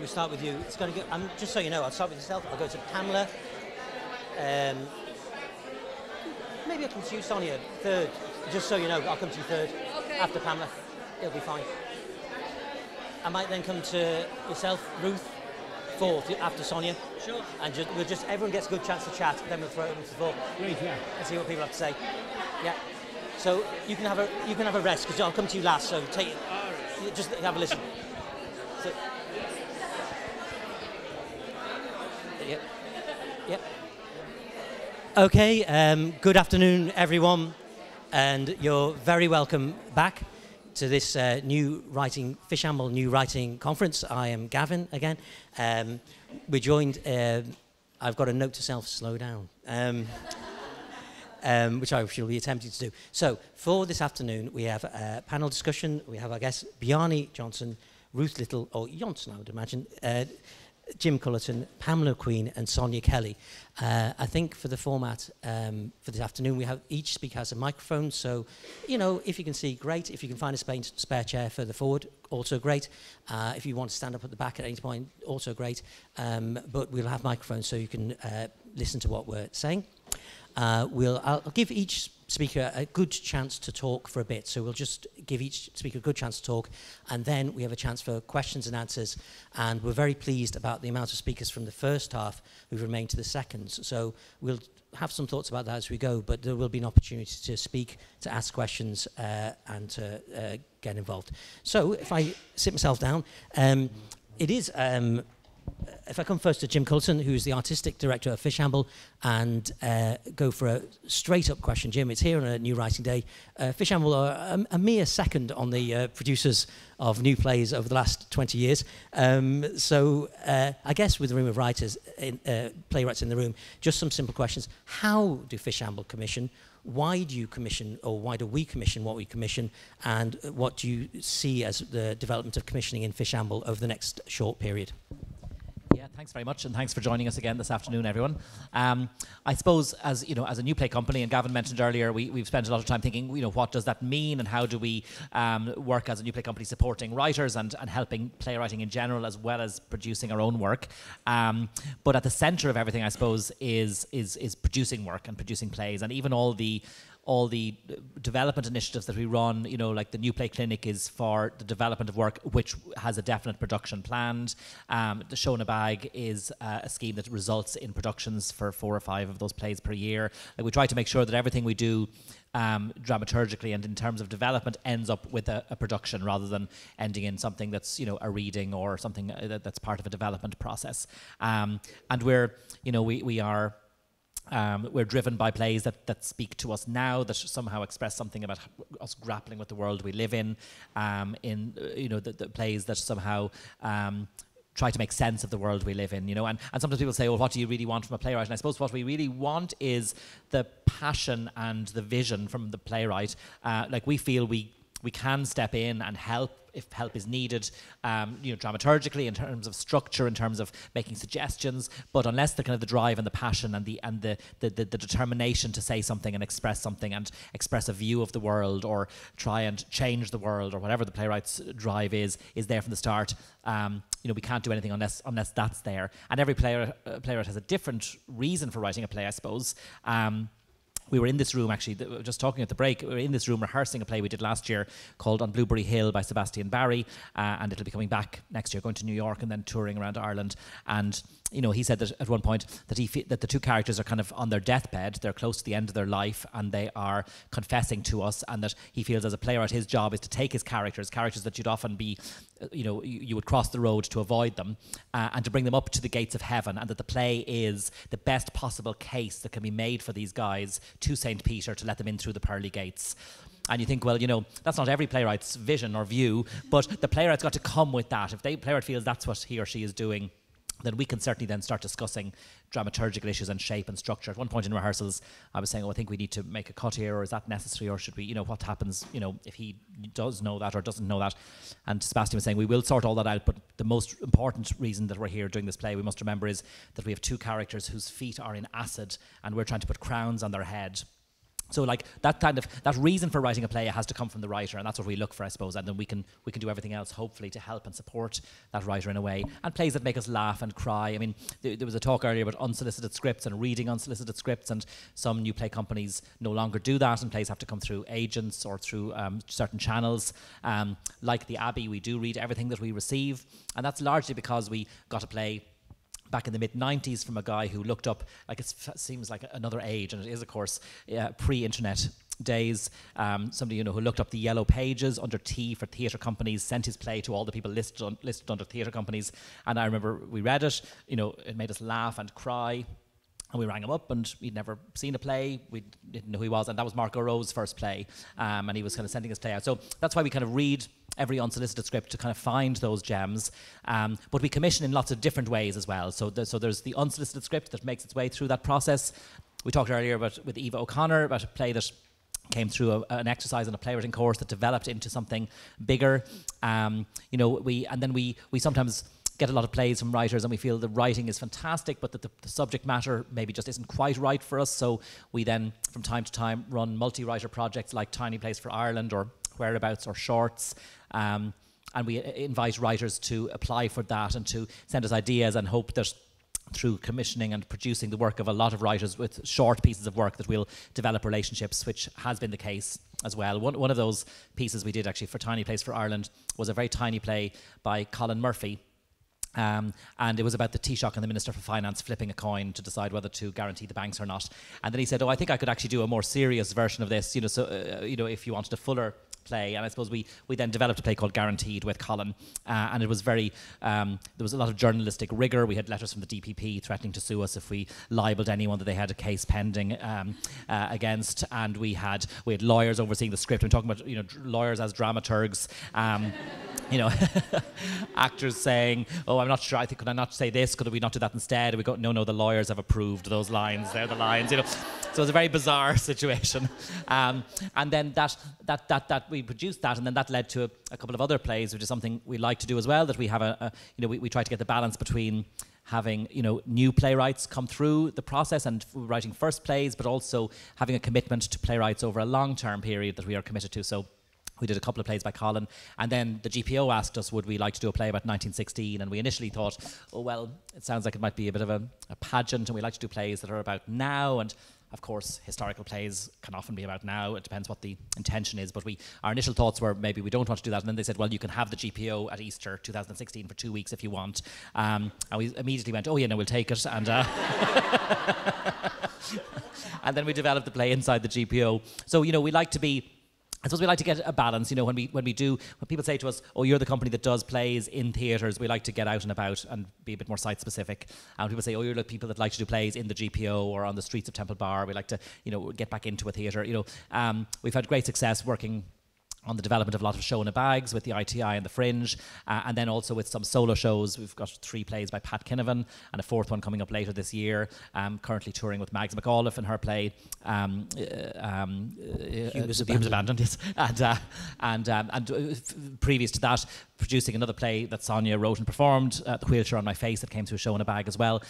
we start with you. It's going to go. Just so you know, I'll start with yourself. I'll go to Pamela. Maybe I'll come to you, Sonia, third. Just so you know, I'll come to you third. Okay. After Pamela. It'll be fine. I might then come to yourself, Ruth, fourth, after Sonia. Sure. And everyone gets a good chance to chat, then we'll throw it into the floor. Great, yeah. And see what people have to say. Yeah. So you can have a rest, because I'll come to you last, so just have a listen. So, yeah. Yeah. Okay, good afternoon, everyone, and you're very welcome back to this Fishamble New Writing Conference. I am Gavin again. We're joined, I've got a note to self, slow down, which I shall be attempting to do. So, for this afternoon, we have a panel discussion. We have, I guess, Bjarni Johnson, Ruth Little, or Johnson, I would imagine, Jim Cullerton, Pamela Queen, and Sonia Kelly. I think for the format for this afternoon, each speaker has a microphone. So, if you can see, great. If you can find a spare chair further forward, also great. If you want to stand up at the back at any point, also great. But we'll have microphones so you can listen to what we're saying. I'll give each speaker a good chance to talk for a bit. So we'll just give each speaker a good chance to talk, and then we have a chance for questions and answers. And we're very pleased about the amount of speakers from the first half who've remained to the seconds. So we'll have some thoughts about that as we go, but there will be an opportunity to speak, to ask questions, and to get involved. So if I sit myself down, it is... if I come first to Jim Cullerton, who's the artistic director of Fishamble, and go for a straight-up question. Jim, it's here on a New Writing Day. Fishamble are a mere second on the producers of new plays over the last 20 years. So I guess with the room of writers, playwrights in the room, just some simple questions. How do Fishamble commission? Why do you commission, or why do we commission what we commission? And what do you see as the development of commissioning in Fishamble over the next short period? Yeah, thanks very much, and thanks for joining us again this afternoon, everyone. I suppose, as a new play company, and Gavin mentioned earlier, we've spent a lot of time thinking, what does that mean, and how do we work as a new play company supporting writers and helping playwriting in general, as well as producing our own work. But at the centre of everything, I suppose, is producing work and producing plays, and even all the development initiatives that we run, like the New Play Clinic is for the development of work which has a definite production planned. The Show in a Bag is a scheme that results in productions for 4 or 5 of those plays per year. Like, we try to make sure that everything we do dramaturgically and in terms of development ends up with a production, rather than ending in something that's a reading or something that's part of a development process. And we're driven by plays that speak to us now, that somehow express something about us grappling with the world we live in the plays that somehow try to make sense of the world we live in, and sometimes people say, well, what do you really want from a playwright? And I suppose what we really want is the passion and the vision from the playwright. Like, we feel we can step in and help if help is needed, dramaturgically, in terms of structure, in terms of making suggestions. But unless the kind of the drive and the passion and the determination to say something and express a view of the world, or try and change the world, or whatever the playwright's drive is there from the start, we can't do anything unless that's there. And every playwright has a different reason for writing a play, I suppose. We were in this room, actually, just talking at the break, we were in this room rehearsing a play we did last year called On Blueberry Hill by Sebastian Barry, and it'll be coming back next year, going to New York and then touring around Ireland. And he said that at one point that the two characters are kind of on their deathbed, they're close to the end of their life, and they are confessing to us, and that he feels as a playwright his job is to take his characters that you'd often be, you would cross the road to avoid them, and to bring them up to the gates of heaven, and that the play is the best possible case that can be made for these guys to St. Peter to let them in through the pearly gates. And you think, well, that's not every playwright's vision or view, but the playwright's got to come with that. If the playwright feels that's what he or she is doing, then we can certainly then start discussing dramaturgical issues and shape and structure. At one point in rehearsals, I was saying, I think we need to make a cut here, or is that necessary, or should we, what happens, if he does know that or doesn't know that. And Sebastian was saying, we will sort all that out, but the most important reason that we're here doing this play, we must remember, is that we have two characters whose feet are in acid, and we're trying to put crowns on their head. So like that reason for writing a play has to come from the writer, and that's what we look for, I suppose. And then we can do everything else, hopefully, to help and support that writer in a way. And plays that make us laugh and cry. I mean, there was a talk earlier about unsolicited scripts and reading unsolicited scripts, and some new play companies no longer do that, and plays have to come through agents or through certain channels. Like the Abbey, we do read everything that we receive, and that's largely because we got a play back in the mid-90s from a guy who looked up, like it seems like another age, and it is, of course, pre-internet days. Somebody, who looked up the yellow pages under T for theatre companies, sent his play to all the people listed under theatre companies, and I remember we read it, it made us laugh and cry. And we rang him up, and he'd never seen a play. We didn't know who he was, and that was Mark O'Rowe's first play. And he was kind of sending his play out. So that's why we kind of read every unsolicited script to kind of find those gems. But we commission in lots of different ways as well. So there's the unsolicited script that makes its way through that process. We talked earlier with Eva O'Connor about a play that came through an exercise in a playwriting course that developed into something bigger. We sometimes get a lot of plays from writers, and we feel the writing is fantastic, but that the subject matter maybe just isn't quite right for us. So we then, from time to time, run multi-writer projects like Tiny Place for Ireland or Whereabouts or Shorts. And we invite writers to apply for that and to send us ideas, and hope that through commissioning and producing the work of a lot of writers with short pieces of work that we'll develop relationships, which has been the case as well. One of those pieces we did actually for Tiny Place for Ireland was a very tiny play by Colin Murphy. And it was about the Taoiseach and the Minister for Finance flipping a coin to decide whether to guarantee the banks or not. And then he said, I think I could actually do a more serious version of this, if you wanted a fuller play. And I suppose we then developed a play called Guaranteed with Colin, and it was very there was a lot of journalistic rigor. We had letters from the DPP threatening to sue us if we libelled anyone that they had a case pending against, and we had lawyers overseeing the script. I'm talking about lawyers as dramaturgs. Actors saying, I'm not sure, could I not say this? Could we not do that instead? And we go, no, the lawyers have approved those lines. They're the lines, So it was a very bizarre situation. And then that we produced that, and then that led to a couple of other plays, which is something we like to do as well, that we have we try to get the balance between having new playwrights come through the process and writing first plays, but also having a commitment to playwrights over a long-term period that we are committed to. So we did a couple of plays by Colin, and then the GPO asked us, would we like to do a play about 1916? And we initially thought, it sounds like it might be a bit of a pageant, and we like to do plays that are about now. And of course, historical plays can often be about now. It depends what the intention is. But our initial thoughts were maybe we don't want to do that. And then they said, you can have the GPO at Easter 2016 for 2 weeks if you want. And we immediately went, we'll take it. And and then we developed the play inside the GPO. So, we like to be, I suppose we like to get a balance, when people say to us, you're the company that does plays in theatres, we like to get out and about and be a bit more site specific. And people say, you're the people that like to do plays in the GPO or on the streets of Temple Bar, we like to, get back into a theatre. We've had great success working on the development of a lot of show in a bags with the ITI and the Fringe, and then also with some solo shows. We've got 3 plays by Pat Kinnavan and a 4th one coming up later this year. Currently touring with Mags McAuliffe and her play Humours Abandoned. Yes. And previous to that, producing another play that Sonia wrote and performed, The Wheelchair on My Face, that came to a show in a bag as well.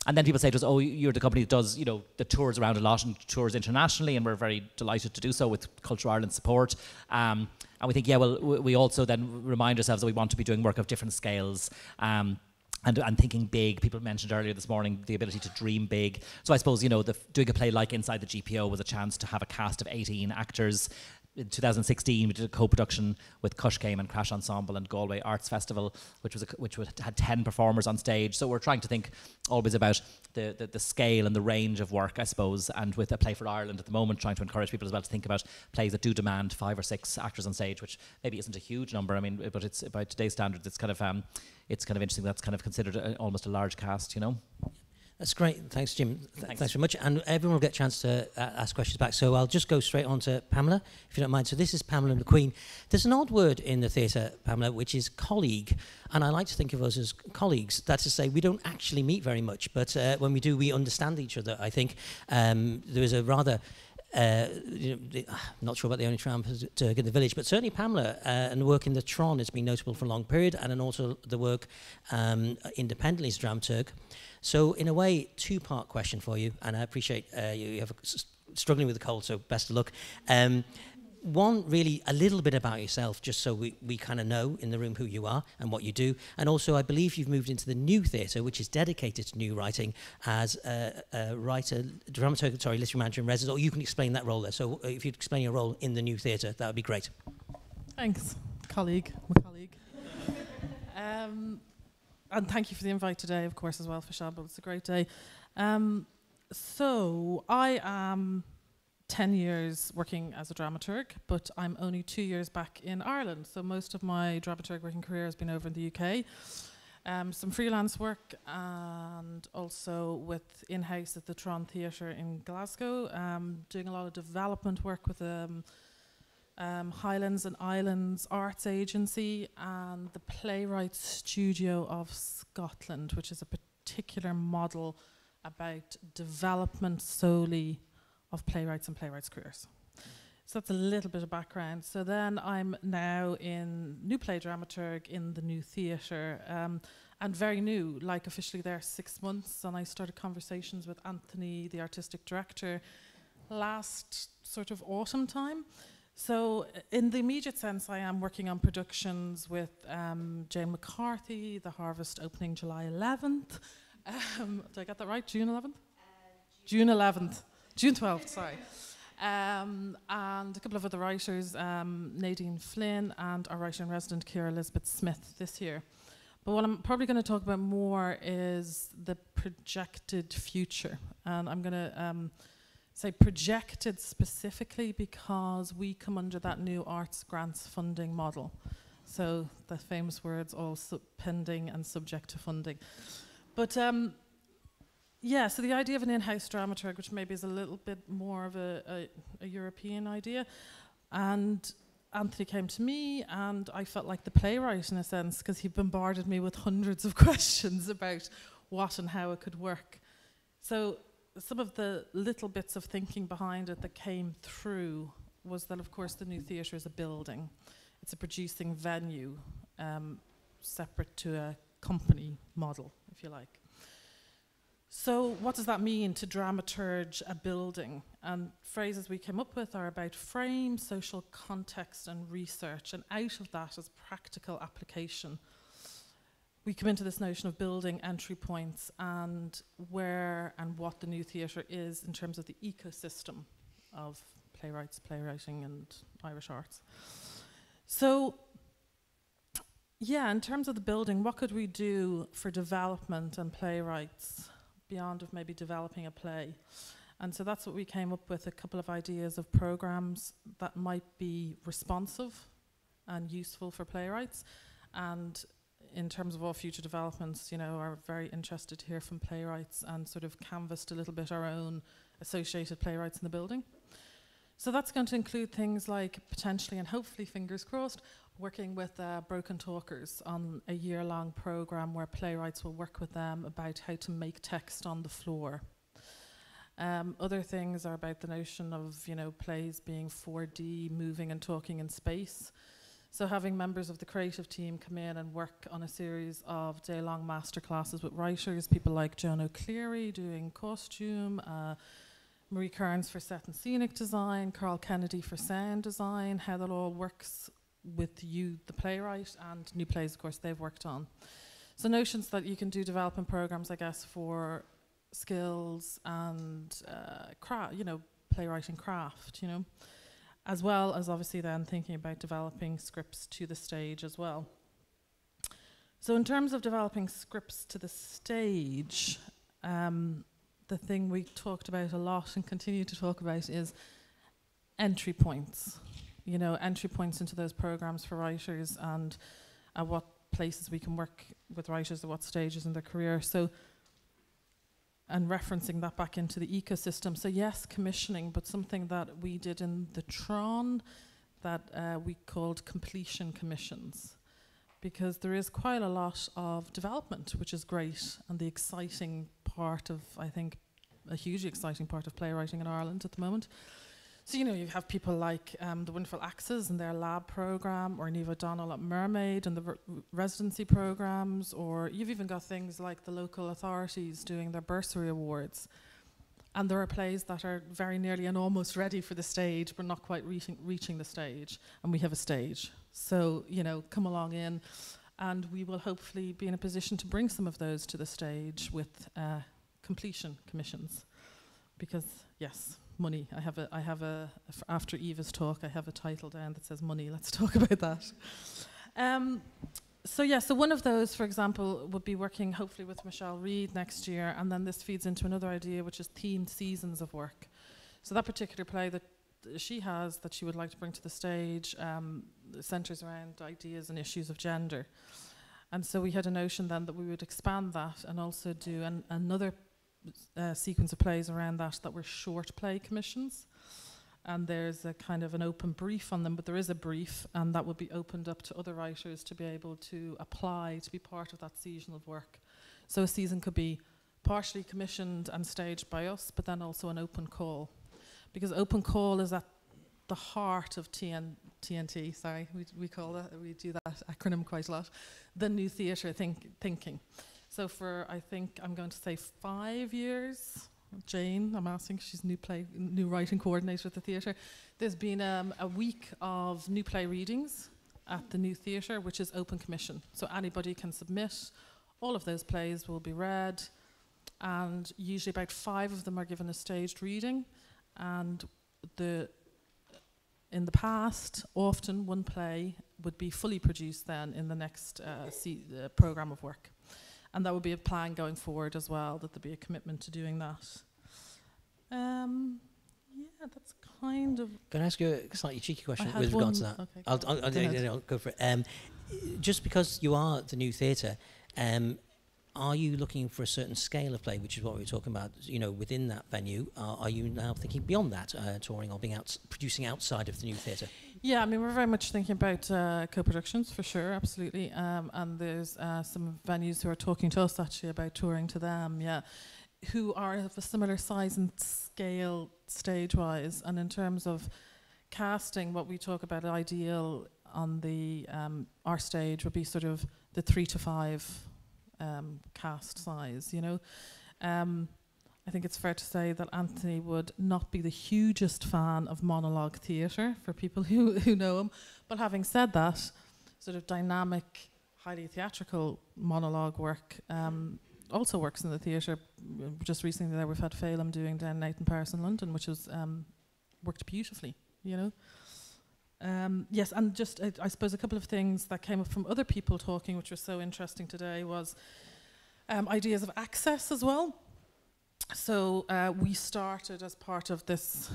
And then people say to us, you're the company that does, that tours around a lot and tours internationally, and we're very delighted to do so with Culture Ireland support. And we think, we also then remind ourselves that we want to be doing work of different scales. And thinking big. People mentioned earlier this morning the ability to dream big. So I suppose, doing a play like Inside the GPO was a chance to have a cast of 18 actors. In 2016, we did a co-production with Cush Came and Crash Ensemble and Galway Arts Festival, which had 10 performers on stage. So we're trying to think always about the scale and the range of work, I suppose. And with a Play for Ireland at the moment, trying to encourage people as well to think about plays that do demand 5 or 6 actors on stage, which maybe isn't a huge number. I mean, but it's by today's standards, it's kind of interesting. That's kind of considered almost a large cast, That's great. Thanks, Jim. Thanks very much. And everyone will get a chance to ask questions back. So I'll just go straight on to Pamela, if you don't mind. So this is Pamela McQueen. There's an odd word in the theatre, Pamela, which is colleague. And I like to think of us as colleagues. That's to say, we don't actually meet very much. But when we do, we understand each other, I think. There is a rather... not sure about the only dramaturg in the village, but certainly Pamela and the work in the Tron has been notable for a long period, and then also the work independently as a dramaturg. So in a way, 2-part question for you, and I appreciate you have struggling with the cold, so best of luck. One, really, a little bit about yourself, just so we kind of know in the room who you are and what you do. And also, I believe you've moved into the New Theatre, which is dedicated to new writing, as a writer, dramaturg, literary manager in residence, or you can explain that role there. So if you'd explain your role in the New Theatre, that would be great. Thanks, my colleague. And thank you for the invite today, of course, as well, for Shamble. It's a great day. So I am 10 years working as a dramaturg, but I'm only 2 years back in Ireland. So most of my dramaturg working career has been over in the UK. Some freelance work, and also with in-house at the Tron Theatre in Glasgow, doing a lot of development work with Highlands and Islands Arts Agency and the Playwrights Studio of Scotland, which is a particular model about development solely of playwrights and playwrights' careers. So that's a little bit of background. So then I'm now in New Play Dramaturg in the New Theatre, and very new, like officially there 6 months, and I started conversations with Anthony, the artistic director, last sort of autumn time. So in the immediate sense, I am working on productions with Jane McCarthy, The Harvest opening July 11th. Did I get that right? June 11th? June 11th. June 12th, sorry. And a couple of other writers, Nadine Flynn and our writer-in-resident, Ciara Elizabeth Smith, this year. But what I'm probably going to talk about more is the projected future. And I'm going to say projected specifically because we come under that new arts grants funding model. So the famous words, all pending and subject to funding. But yeah, so the idea of an in-house dramaturg, which maybe is a little bit more of a European idea, and Anthony came to me, and I felt like the playwright in a sense, because he bombarded me with hundreds of questions about what and how it could work. So some of the little bits of thinking behind it that came through was that, of course, the New Theatre is a building. It's a producing venue, separate to a company model, if you like. So what does that mean to dramaturge a building? And phrases we came up with are about frame, social context, and research. And out of that is practical application. We come into this notion of building entry points and where and what the New Theatre is in terms of the ecosystem of playwrights, playwriting, and Irish arts. So yeah, in terms of the building, what could we do for development and playwrights beyond of maybe developing a play? And so that's what we came up with, a couple of ideas of programs that might be responsive and useful for playwrights. And in terms of all future developments, you know, are very interested to hear from playwrights and sort of canvassed a little bit our own associated playwrights in the building. So that's going to include things like potentially, and hopefully fingers crossed, working with Broken Talkers on a year-long program where playwrights will work with them about how to make text on the floor. Other things are about the notion of, you know, plays being 4D, moving and talking in space. So having members of the creative team come in and work on a series of day-long masterclasses with writers, people like Joan O'Cleary doing costume, Marie Kearns for set and scenic design, Carl Kennedy for sound design, how that all works with you, the playwright, and new plays, of course, they've worked on. So notions that you can do development programs, I guess, for skills and you know, playwriting craft, you know, as well as obviously then thinking about developing scripts to the stage as well. So in terms of developing scripts to the stage, the thing we talked about a lot and continue to talk about is entry points. You know, entry points into those programs for writers and at what places we can work with writers at what stages in their career. So, and referencing that back into the ecosystem. So yes, commissioning, but something that we did in the Tron that we called completion commissions, because there is quite a lot of development, which is great, and the exciting part of, I think, a hugely exciting part of playwriting in Ireland at the moment. So, you know, you have people like the Wonderful Axes and their lab program, or Niamh O'Donnell at Mermaid and the residency programs, or you've even got things like the local authorities doing their bursary awards. And there are plays that are very nearly and almost ready for the stage, but not quite reaching the stage. And we have a stage. So, you know, come along in, and we will hopefully be in a position to bring some of those to the stage with completion commissions. Because, yes, money. I have a after Eva's talk, I have a title down that says money. Let's talk about that. So one of those, for example, would be working hopefully with Michelle Reed next year, and then this feeds into another idea, which is themed seasons of work. So that particular play that she has that she would like to bring to the stage centres around ideas and issues of gender. And so we had a notion then that we would expand that and also do another sequence of plays around that were short play commissions. And there's a kind of an open brief on them, but there is a brief, and that will be opened up to other writers to be able to apply to be part of that season of work. So a season could be partially commissioned and staged by us, but then also an open call. Because open call is at the heart of TNT, sorry, we call that, we do that acronym quite a lot, the new theatre thinking. So for, I think, I'm going to say 5 years, Jane, I'm asking, she's new writing coordinator at the theatre. There's been a week of new play readings at the new theatre, which is open commission. So anybody can submit. All of those plays will be read, and usually about 5 of them are given a staged reading. And in the past, often one play would be fully produced then in the next programme of work. And that would be a plan going forward as well, that there'd be a commitment to doing that. Yeah, that's kind of... Can I ask you a slightly cheeky question with regards to that? Okay, I'll go for it. Just because you are the new theatre, are you looking for a certain scale of play, which is what we were talking about, you know, within that venue? Are you now thinking beyond that, touring or producing outside of the new theatre? Yeah, I mean, we're very much thinking about co-productions, for sure, absolutely. And there's some venues who are talking to us, actually, about touring to them, yeah, who are of a similar size and scale stage-wise. And in terms of casting, what we talk about ideal on the our stage would be sort of the 3 to 5 cast size, you know. I think it's fair to say that Anthony would not be the hugest fan of monologue theatre for people who know him. But having said that, sort of dynamic, highly theatrical monologue work also works in the theatre. Just recently there we've had Phelim doing Down Nathan Paris in London, which has worked beautifully, you know. Yes, and just I suppose a couple of things that came up from other people talking, which was so interesting today, was ideas of access as well. So we started as part of this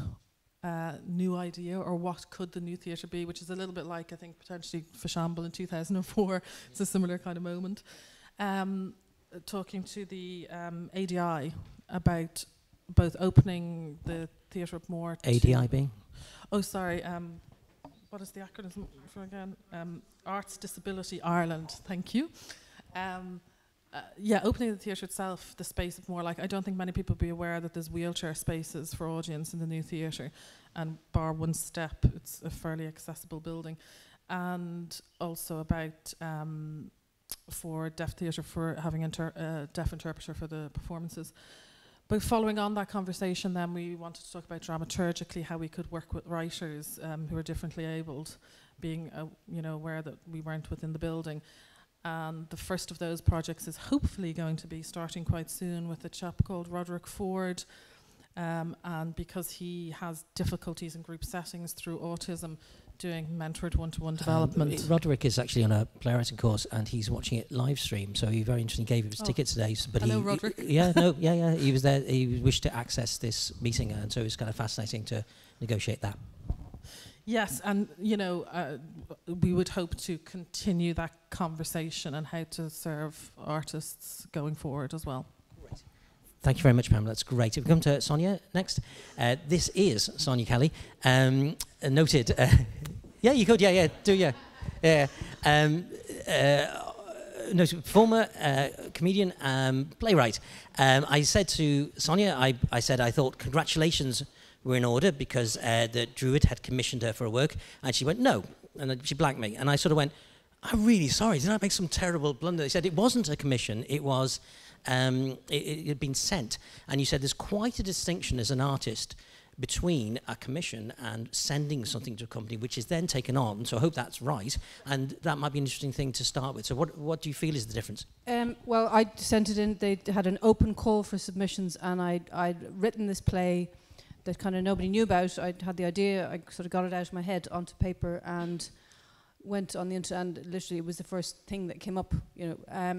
new idea, or what could the new theatre be, which is a little bit like, I think, potentially Fashamble in 2004. It's a similar kind of moment. Talking to the ADI about both opening the theatre up more to... ADI being? Oh, sorry. What is the acronym for again? Arts Disability Ireland. Thank you. Yeah, opening the theatre itself, the space of more like, I don't think many people be aware that there's wheelchair spaces for audience in the new theatre, and bar one step, it's a fairly accessible building. And also about for deaf theatre, for having a deaf interpreter for the performances. But following on that conversation, then we wanted to talk about dramaturgically how we could work with writers who are differently abled, being you know, aware that we weren't within the building. And the first of those projects is hopefully going to be starting quite soon with a chap called Roderick Ford. And because he has difficulties in group settings through autism, doing mentored one-to-one development. Roderick is actually on a playwriting course, and he's watching it live stream. So he very interesting gave his tickets today. But hello, Roderick. Yeah. He was there. He wished to access this meeting, and so it was kind of fascinating to negotiate that. Yes, and you know, we would hope to continue that conversation and how to serve artists going forward as well. Great. Thank you very much, Pamela. That's great. If we come to Sonia next. This is Sonia Kelly, noted. Yeah, you could. Yeah. Noted former comedian, playwright. I said to Sonia, I said I thought congratulations were in order because the Druid had commissioned her for a work, and she went no, and then she blanked me, and I sort of went, I'm really sorry, did I make some terrible blunder? They said it wasn't a commission, it was it had been sent. And you said there's quite a distinction as an artist between a commission and sending something to a company, which is then taken on. So I hope that's right, and that might be an interesting thing to start with. So what do you feel is the difference? Well, I sent it in. They had an open call for submissions, and I'd written this play that kind of nobody knew about. I had the idea. I sort of got it out of my head onto paper and went on the internet, and literally it was the first thing that came up.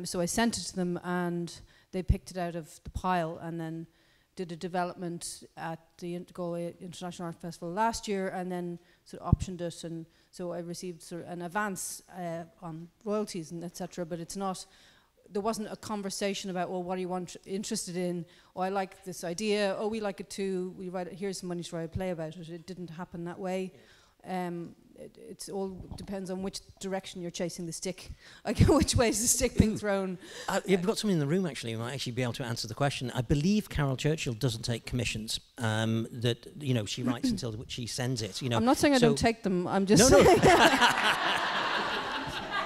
So I sent it to them, and they picked it out of the pile, and then did a development at the Galway International Art Festival last year, and then sort of optioned it, and so I received sort of an advance on royalties and etc. But there wasn't a conversation about, well, what are you interested in? Oh, I like this idea. Oh, we like it too. We write it. Here's some money to write a play about it. It didn't happen that way. It all depends on which direction you're chasing the stick. Like, which way is the stick being thrown? You've got someone in the room actually who might actually be able to answer the question. I believe Carol Churchill doesn't take commissions. That she writes until she sends it. I'm not saying I don't take them. I'm just saying.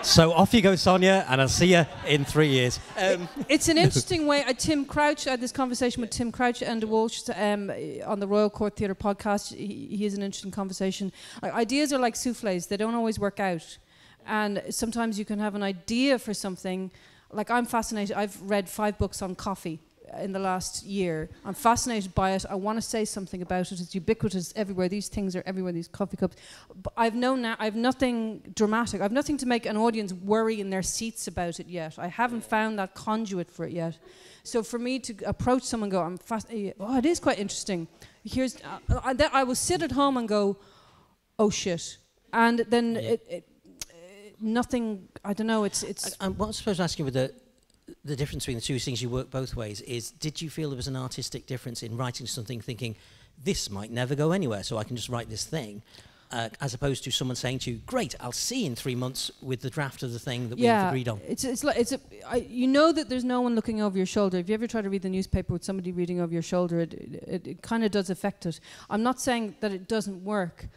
So off you go, Sonia, and I'll see you in 3 years. It's an interesting way. Tim Crouch, I had this conversation with Tim Crouch and Walsh on the Royal Court Theatre podcast. He is an interesting conversation. Ideas are like souffles. They don't always work out. And sometimes you can have an idea for something. Like, I'm fascinated. I've read 5 books on coffee in the last year. I'm fascinated by it. I want to say something about it. It's ubiquitous everywhere. These things are everywhere, these coffee cups. But I've nothing dramatic. I've nothing to make an audience worry in their seats about it yet. I haven't found that conduit for it yet. So for me to approach someone and go, it is quite interesting. I will sit at home and go, oh shit. And then nothing, I don't know, it's... what I'm supposed to ask you with the difference between the two things, you work both ways, is did you feel there was an artistic difference in writing something thinking this might never go anywhere, so I can just write this thing, as opposed to someone saying to you, great, I'll see you in 3 months with the draft of the thing that we've agreed on? You know that there's no one looking over your shoulder. If you ever try to read the newspaper with somebody reading over your shoulder, it kind of does affect it. I'm not saying that it doesn't work,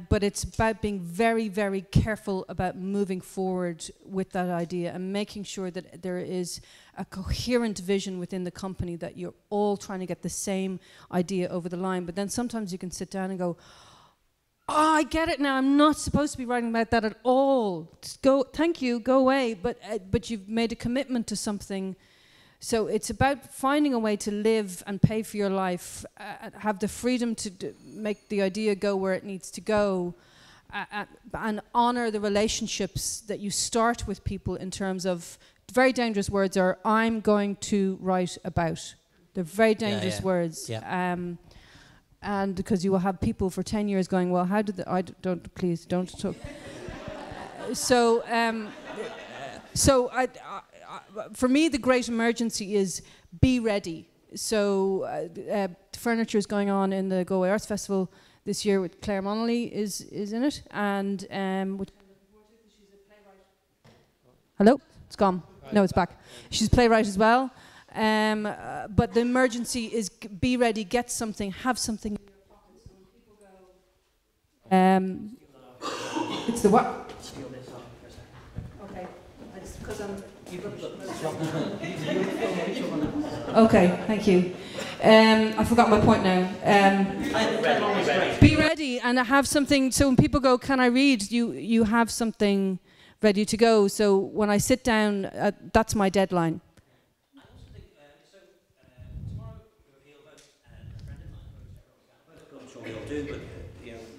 but it's about being very, very careful about moving forward with that idea and making sure that there is a coherent vision within the company, that you're all trying to get the same idea over the line. But then sometimes you can sit down and go, oh, I get it now. I'm not supposed to be writing about that at all. Just go, thank you, go away. But you've made a commitment to something. So it's about finding a way to live and pay for your life, have the freedom to make the idea go where it needs to go, and honor the relationships that you start with people in terms of, very dangerous words are, I'm going to write about. They're very dangerous words. Yeah. And because you will have people for 10 years going, well, how did please don't talk. For me, the great emergency is be ready. So furniture is going on in the Galway Arts Festival this year with Claire Monaghy is in it, and she's a playwright. Hello, it's gone. No, it's back. She's a playwright as well. But the emergency is be ready, get something, have something in your pocket. So when people go, it's the what? Okay, because I'm. Okay, thank you. I forgot my point now. Be ready and have something. So when people go, can I read? You have something ready to go. So when I sit down, that's my deadline. I also think, tomorrow we'll vote, and a friend of mine votes, I'm sure we all do, but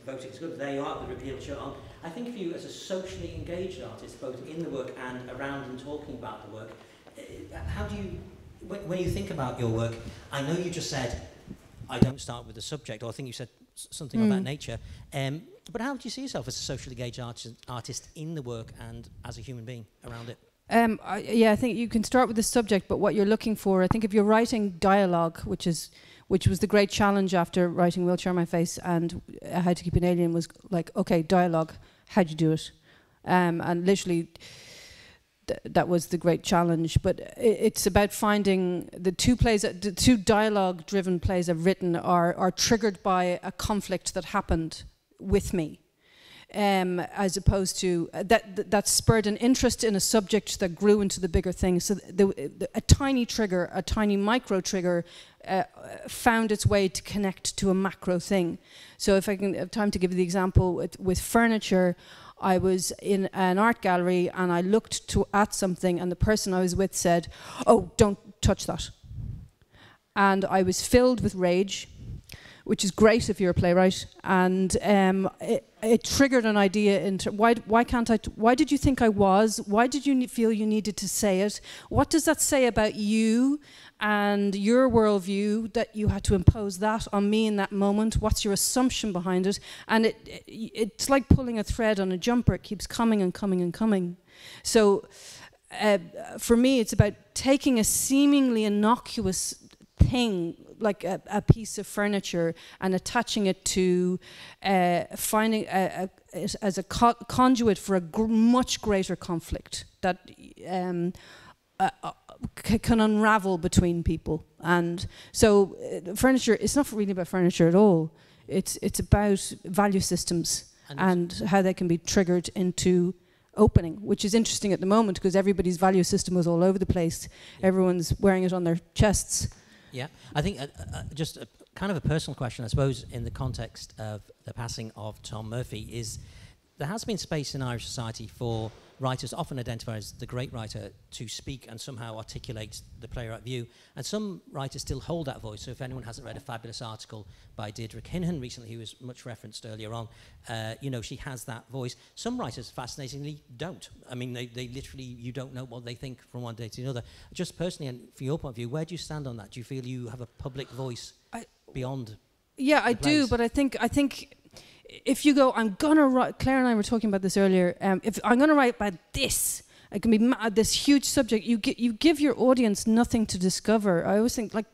voting is good. There you are, the repeal show. I think of you as a socially engaged artist, both in the work and around and talking about the work. How do you, when you think about your work, I know you just said, I don't start with the subject, or I think you said something of that nature, but how do you see yourself as a socially engaged artist in the work and as a human being around it? I think you can start with the subject, but what you're looking for, I think if you're writing dialogue, which was the great challenge after writing Wheelchair on My Face and How to Keep an Alien, was like, okay, dialogue, how'd you do it? And literally, that was the great challenge. But it's about finding the two dialogue-driven plays I've written are triggered by a conflict that happened with me. as opposed to that spurred an interest in a subject that grew into the bigger thing. So a tiny trigger, a tiny micro trigger, found its way to connect to a macro thing. So if I can have time to give you the example with furniture, I was in an art gallery and I looked at something, and the person I was with said, "Oh, don't touch that." And I was filled with rage, which is great if you're a playwright, and it triggered an idea into why can't I? Why did you think I was? Why did you feel you needed to say it? What does that say about you and your worldview that you had to impose that on me in that moment? What's your assumption behind it? And it's like pulling a thread on a jumper. It keeps coming and coming and coming. So for me, it's about taking a seemingly innocuous thing, like a piece of furniture, and attaching it to finding it as a conduit for a much greater conflict that can unravel between people. And so furniture, it's not really about furniture at all. It's about value systems and how they can be triggered into opening, which is interesting at the moment because everybody's value system was all over the place. Yeah. Everyone's wearing it on their chests. Yeah, I think just a kind of a personal question, I suppose, in the context of the passing of Tom Murphy, is there has been space in Irish society for writers, often identified as the great writer, to speak and somehow articulate the playwright view. And some writers still hold that voice. So if anyone hasn't read a fabulous article by Deirdre Kinahan recently, who was much referenced earlier on, you know, she has that voice. Some writers, fascinatingly, don't. I mean, they literally, you don't know what they think from one day to another. Just personally, and from your point of view, where do you stand on that? Do you feel you have a public voice beyond? Yeah, I do, but I think if you go, I'm gonna write. Claire and I were talking about this earlier. If I'm gonna write about this, it can be this huge subject. You give your audience nothing to discover. I always think, like,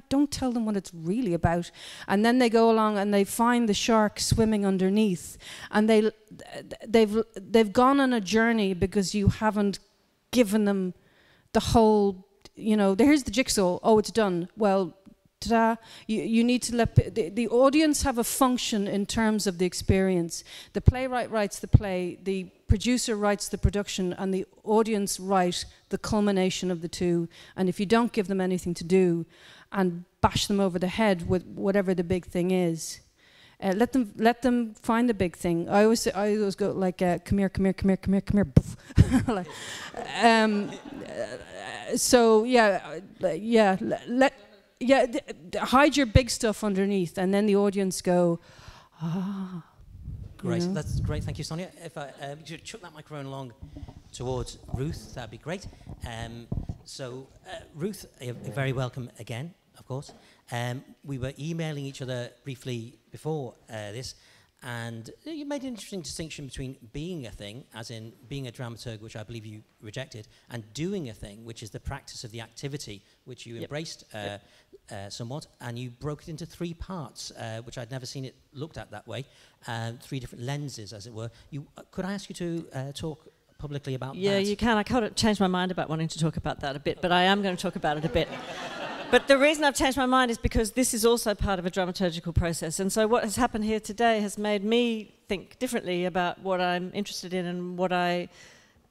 don't tell them what it's really about. And then they go along and they find the shark swimming underneath, and they've gone on a journey because you haven't given them the whole. You know, here's the jigsaw. Oh, it's done. Well. You need to let the audience have a function in terms of the experience. The playwright writes the play, the producer writes the production, and the audience write the culmination of the two. And if you don't give them anything to do and bash them over the head with whatever the big thing is, let them find the big thing. I always go like, come here, poof. Like, so hide your big stuff underneath, and then the audience go, ah. Great, that's great. Thank you, Sonia. If I could chuck that microphone along towards Ruth, that'd be great. Ruth, you're very welcome again, of course. We were emailing each other briefly before this, and you made an interesting distinction between being a thing, as in being a dramaturg, which I believe you rejected, and doing a thing, which is the practice of the activity, which you embraced somewhat, and you broke it into three parts, which I'd never seen it looked at that way, three different lenses, as it were. Could I ask you to talk publicly about that? Yeah, you can. I kind of changed my mind about wanting to talk about that a bit, but I am going to talk about it a bit. But the reason I've changed my mind is because this is also part of a dramaturgical process. And so what has happened here today has made me think differently about what I'm interested in and what I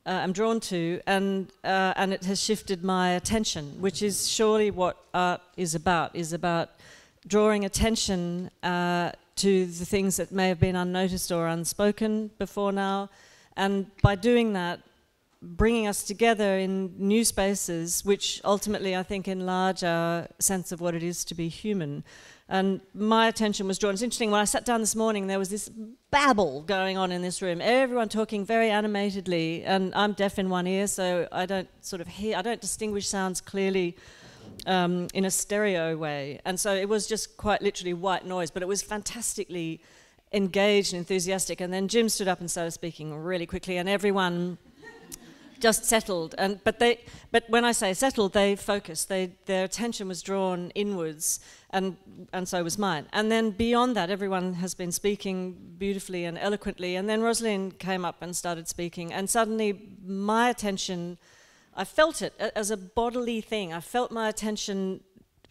am drawn to. And it has shifted my attention, which is surely what art is about drawing attention to the things that may have been unnoticed or unspoken before now. And by doing that, bringing us together in new spaces, which ultimately I think enlarge our sense of what it is to be human. And my attention was drawn. It's interesting, when I sat down this morning, there was this babble going on in this room, everyone talking very animatedly, and I'm deaf in one ear, so I don't sort of hear, I don't distinguish sounds clearly in a stereo way. And so it was just quite literally white noise, but it was fantastically engaged and enthusiastic. And then Jim stood up and started speaking really quickly, and everyone just settled, but when I say settled, they focused. Their attention was drawn inwards, and so was mine. And then beyond that, everyone has been speaking beautifully and eloquently. And then Rosalind came up and started speaking, and suddenly my attention, I felt it as a bodily thing. I felt my attention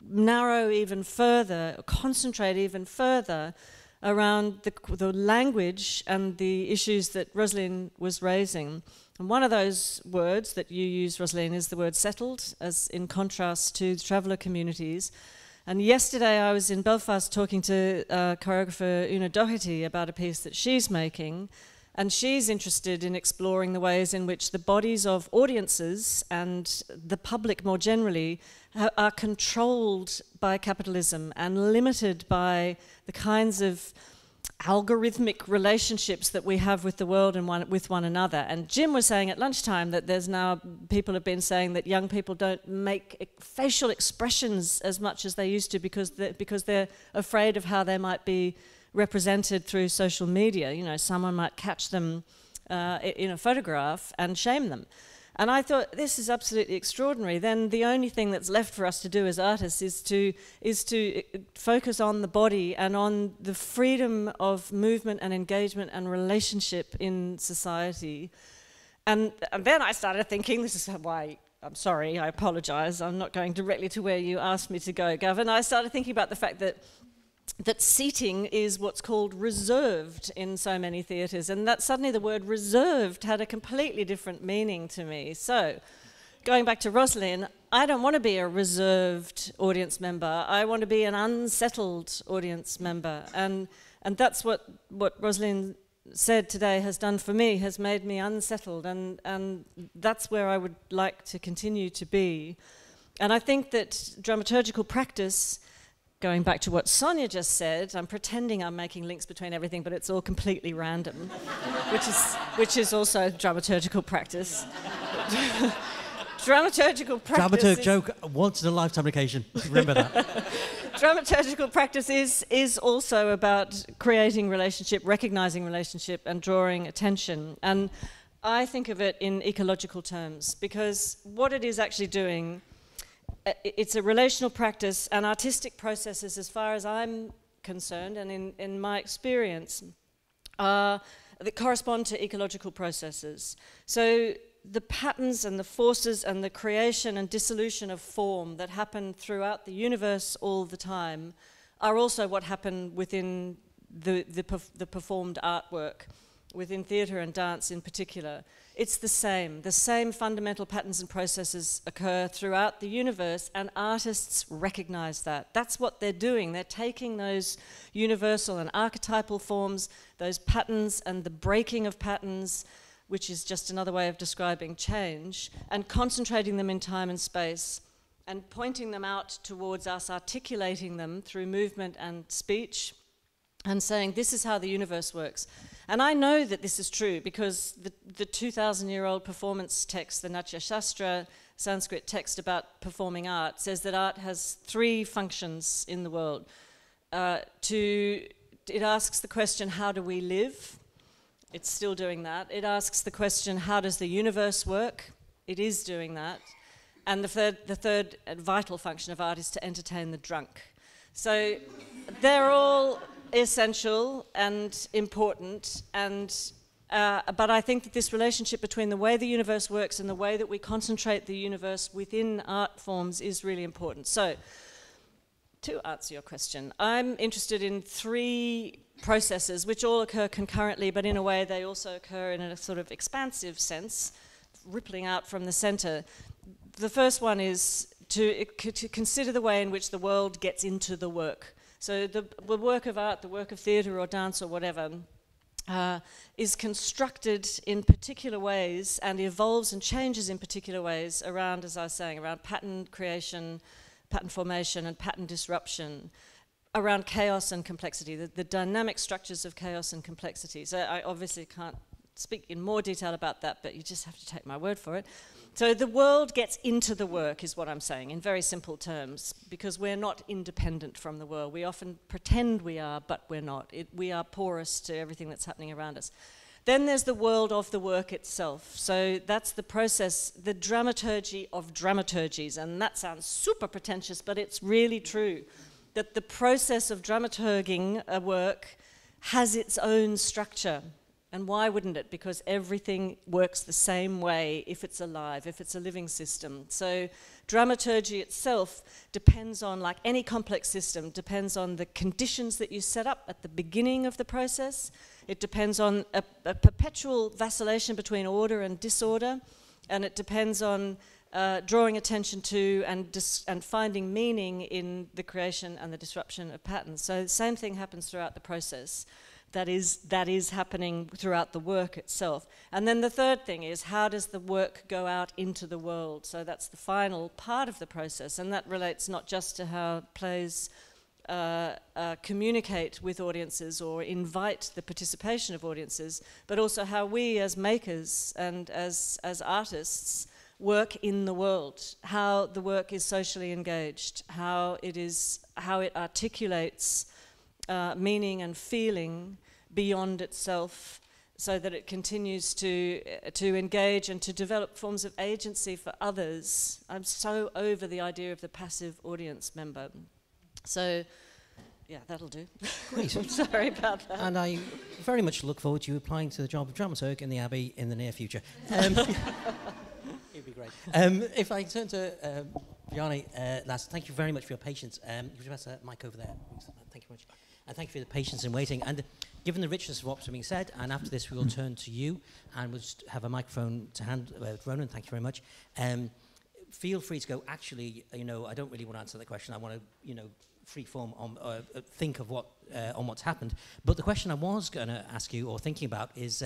narrow even further, concentrate even further, around the language and the issues that Rosalind was raising. And one of those words that you use, Rosalind, is the word settled, as in contrast to the traveller communities. And yesterday I was in Belfast talking to choreographer Una Doherty about a piece that she's making, and she's interested in exploring the ways in which the bodies of audiences and the public more generally are controlled by capitalism and limited by the kinds of algorithmic relationships that we have with the world and with one another. And Jim was saying at lunchtime that there's now, people have been saying that young people don't make facial expressions as much as they used to because they're afraid of how they might be represented through social media. You know, someone might catch them in a photograph and shame them. And I thought, this is absolutely extraordinary. Then the only thing that's left for us to do as artists is to focus on the body and on the freedom of movement and engagement and relationship in society. And then I started thinking, this is why, I'm sorry, I apologize, I'm not going directly to where you asked me to go, Gavin. I started thinking about the fact that seating is what's called reserved in so many theatres, and that suddenly the word reserved had a completely different meaning to me. So, going back to Rosalind, I don't want to be a reserved audience member. I want to be an unsettled audience member, and that's what Rosalind said today has done for me, has made me unsettled, and that's where I would like to continue to be. And I think that dramaturgical practice, going back to what Sonia just said, I'm pretending I'm making links between everything, but it's all completely random, which is also dramaturgical practice. Dramaturgical practice. Dramaturg joke, once in a lifetime occasion. Remember that. Dramaturgical practice is also about creating relationship, recognizing relationship, and drawing attention. And I think of it in ecological terms, because what it is actually doing, it's a relational practice, and artistic processes, as far as I'm concerned, and in my experience, that correspond to ecological processes. So the patterns and the forces and the creation and dissolution of form that happen throughout the universe all the time are also what happen within the performed artwork, within theatre and dance in particular. It's the same fundamental patterns and processes occur throughout the universe, and artists recognize that. That's what they're doing. They're taking those universal and archetypal forms, those patterns and the breaking of patterns, which is just another way of describing change, and concentrating them in time and space, and pointing them out towards us, articulating them through movement and speech, and saying, this is how the universe works. And I know that this is true because the 2,000-year-old performance text, the Natya Shastra, Sanskrit text about performing art, says that art has 3 functions in the world. It asks the question, how do we live? It's still doing that. It asks the question, how does the universe work? It is doing that. And the third vital function of art is to entertain the drunk. So they're all essential and important, and but I think that this relationship between the way the universe works and the way that we concentrate the universe within art forms is really important. So, to answer your question, I'm interested in 3 processes which all occur concurrently, but in a way they also occur in a sort of expansive sense, rippling out from the center. The first one is to consider the way in which the world gets into the work. So the work of art, the work of theatre or dance or whatever, is constructed in particular ways and evolves and changes in particular ways around, as I was saying, around pattern creation, pattern formation and pattern disruption, around chaos and complexity, the dynamic structures of chaos and complexity. So I obviously can't speak in more detail about that, but you just have to take my word for it. So the world gets into the work is what I'm saying in very simple terms, because we're not independent from the world. We often pretend we are, but we're not. We are porous to everything that's happening around us. Then there's the world of the work itself. So that's the process, the dramaturgy of dramaturgies, and that sounds super pretentious, but it's really true, that the process of dramaturging a work has its own structure. And why wouldn't it? Because everything works the same way if it's alive, if it's a living system. So dramaturgy itself depends on, like any complex system, depends on the conditions that you set up at the beginning of the process. It depends on a perpetual vacillation between order and disorder. And it depends on drawing attention to and finding meaning in the creation and the disruption of patterns. So the same thing happens throughout the process. That is happening throughout the work itself. And then the third thing is, how does the work go out into the world? So that's the final part of the process, and that relates not just to how plays communicate with audiences or invite the participation of audiences, but also how we as makers and as artists work in the world, how the work is socially engaged, how it articulates meaning and feeling beyond itself, so that it continues to engage and to develop forms of agency for others. I'm so over the idea of the passive audience member. So, yeah, that'll do. Great. I'm sorry about that. And I very much look forward to you applying to the job of dramaturg in the Abbey in the near future. It'd be great. If I turn to Bjarne last, thank you very much for your patience. Could you pass that mic over there? Thank you very much. And thank you for the patience in waiting. And given the richness of what's being said, and after this we will turn to you, and we'll just have a microphone to hand. Ronan, thank you very much. Feel free to go, actually, I don't really want to answer that question. I want to, free form on, think of on what's happened. But the question I was going to ask you, or thinking about, is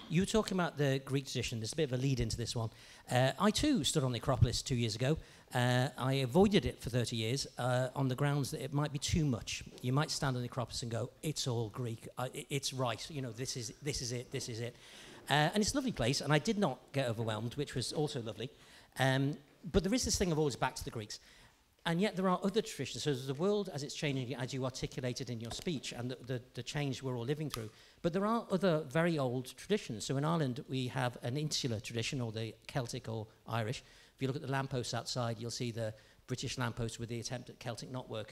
you were talking about the Greek tradition. There's a bit of a lead into this one. I too stood on the Acropolis 2 years ago. I avoided it for 30 years on the grounds that it might be too much. You might stand on the Acropolis and go, it's all Greek, it's right, this is it. And it's a lovely place, and I did not get overwhelmed, which was also lovely. But there is this thing of always back to the Greeks. And yet there are other traditions. So the world as it's changing, as you articulated in your speech, and the change we're all living through. But there are other very old traditions. So in Ireland, we have an insular tradition, or the Celtic or Irish. If you look at the lampposts outside, you'll see the British lampposts with the attempt at Celtic knotwork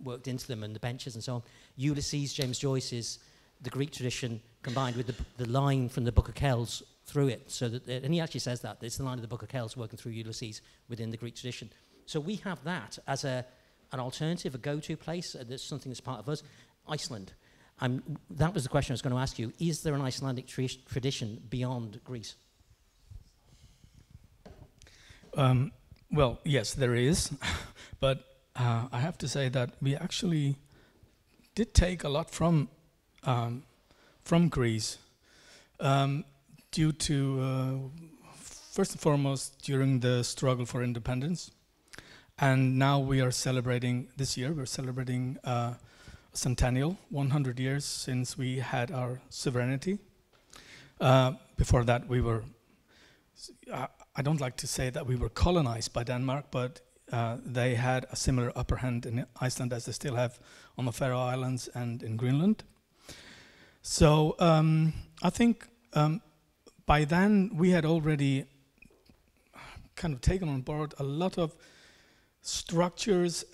worked into them, and the benches and so on. Ulysses, James Joyce's, the Greek tradition combined with the line from the Book of Kells through it. So that, and he actually says that, it's the line of the Book of Kells working through Ulysses within the Greek tradition. So we have that as an alternative, a go-to place. There's something that's part of us. Iceland. That was the question I was going to ask you. Is there an Icelandic tradition beyond Greece? Well, yes, there is. But I have to say that we actually did take a lot from Greece due to, first and foremost, during the struggle for independence. And now we are celebrating, this year, we're celebrating centennial, 100 years since we had our sovereignty. Before that, we were, I don't like to say that we were colonized by Denmark, but they had a similar upper hand in Iceland as they still have on the Faroe Islands and in Greenland. So I think by then we had already kind of taken on board a lot of structures,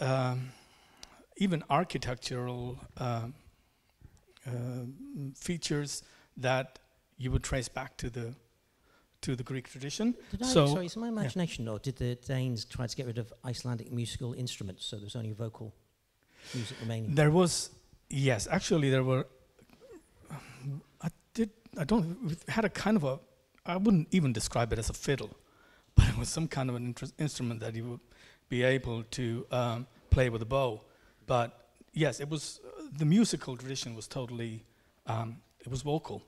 even architectural features that you would trace back to the Greek tradition. Sorry, is my imagination, or did the Danes try to get rid of Icelandic musical instruments, so there was only vocal music remaining? There was, yes, actually there were. We had a kind of a, I wouldn't even describe it as a fiddle, but it was some kind of an instrument that you would be able to play with a bow. But yes, it was, the musical tradition was totally, it was vocal,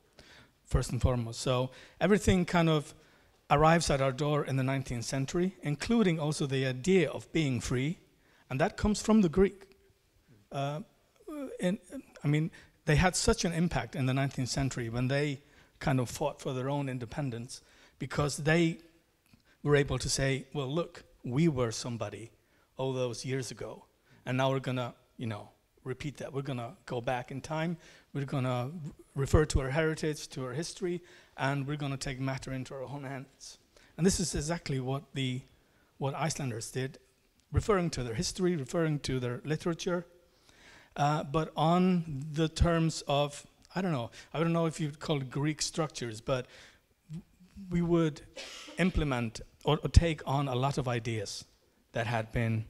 first and foremost. So everything kind of arrives at our door in the 19th century, including also the idea of being free, and that comes from the Greek. And I mean, they had such an impact in the 19th century when they kind of fought for their own independence, because they were able to say, well, look, we were somebody all those years ago, and now we're going to, repeat that. We're going to go back in time. We're going to refer to our heritage, to our history, and we're going to take matter into our own hands. And this is exactly what Icelanders did, referring to their history, referring to their literature, but on the terms of I don't know if you'd call it Greek structures, but we would implement or take on a lot of ideas that had been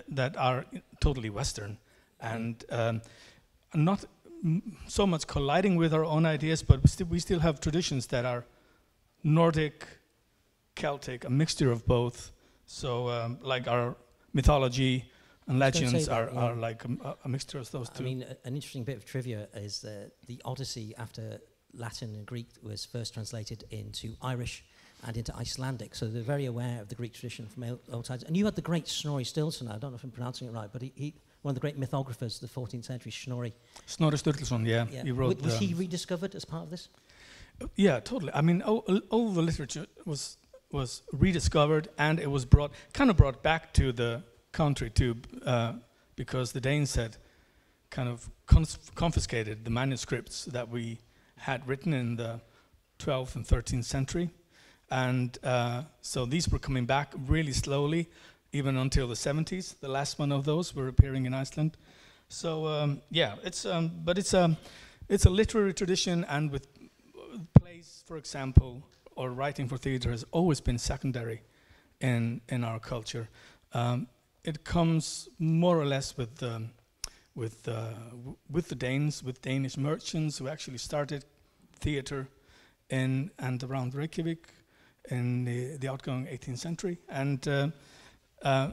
that are totally Western, and not so much colliding with our own ideas, but we still have traditions that are Nordic, Celtic, a mixture of both. So like our mythology and legends are like a mixture of those two. I mean, an interesting bit of trivia is the Odyssey, after Latin and Greek, was first translated into Irish and into Icelandic. So they're very aware of the Greek tradition from old times. And you had the great Snorri Sturluson, I don't know if I'm pronouncing it right, but he one of the great mythographers of the 14th century, Snorri. Snorri Sturluson, yeah. He wrote was he rediscovered as part of this? Yeah, totally. I mean, all the literature was rediscovered, and it was brought back to the country too, because the Danes had kind of confiscated the manuscripts that we had written in the 12th and 13th century. And so these were coming back really slowly, even until the 70s. The last one of those were appearing in Iceland. So yeah, it's a literary tradition, and with plays, for example, or writing for theatre has always been secondary in our culture. It comes more or less with the Danes, with Danish merchants who actually started theatre in and around Reykjavik in the outgoing 18th century. And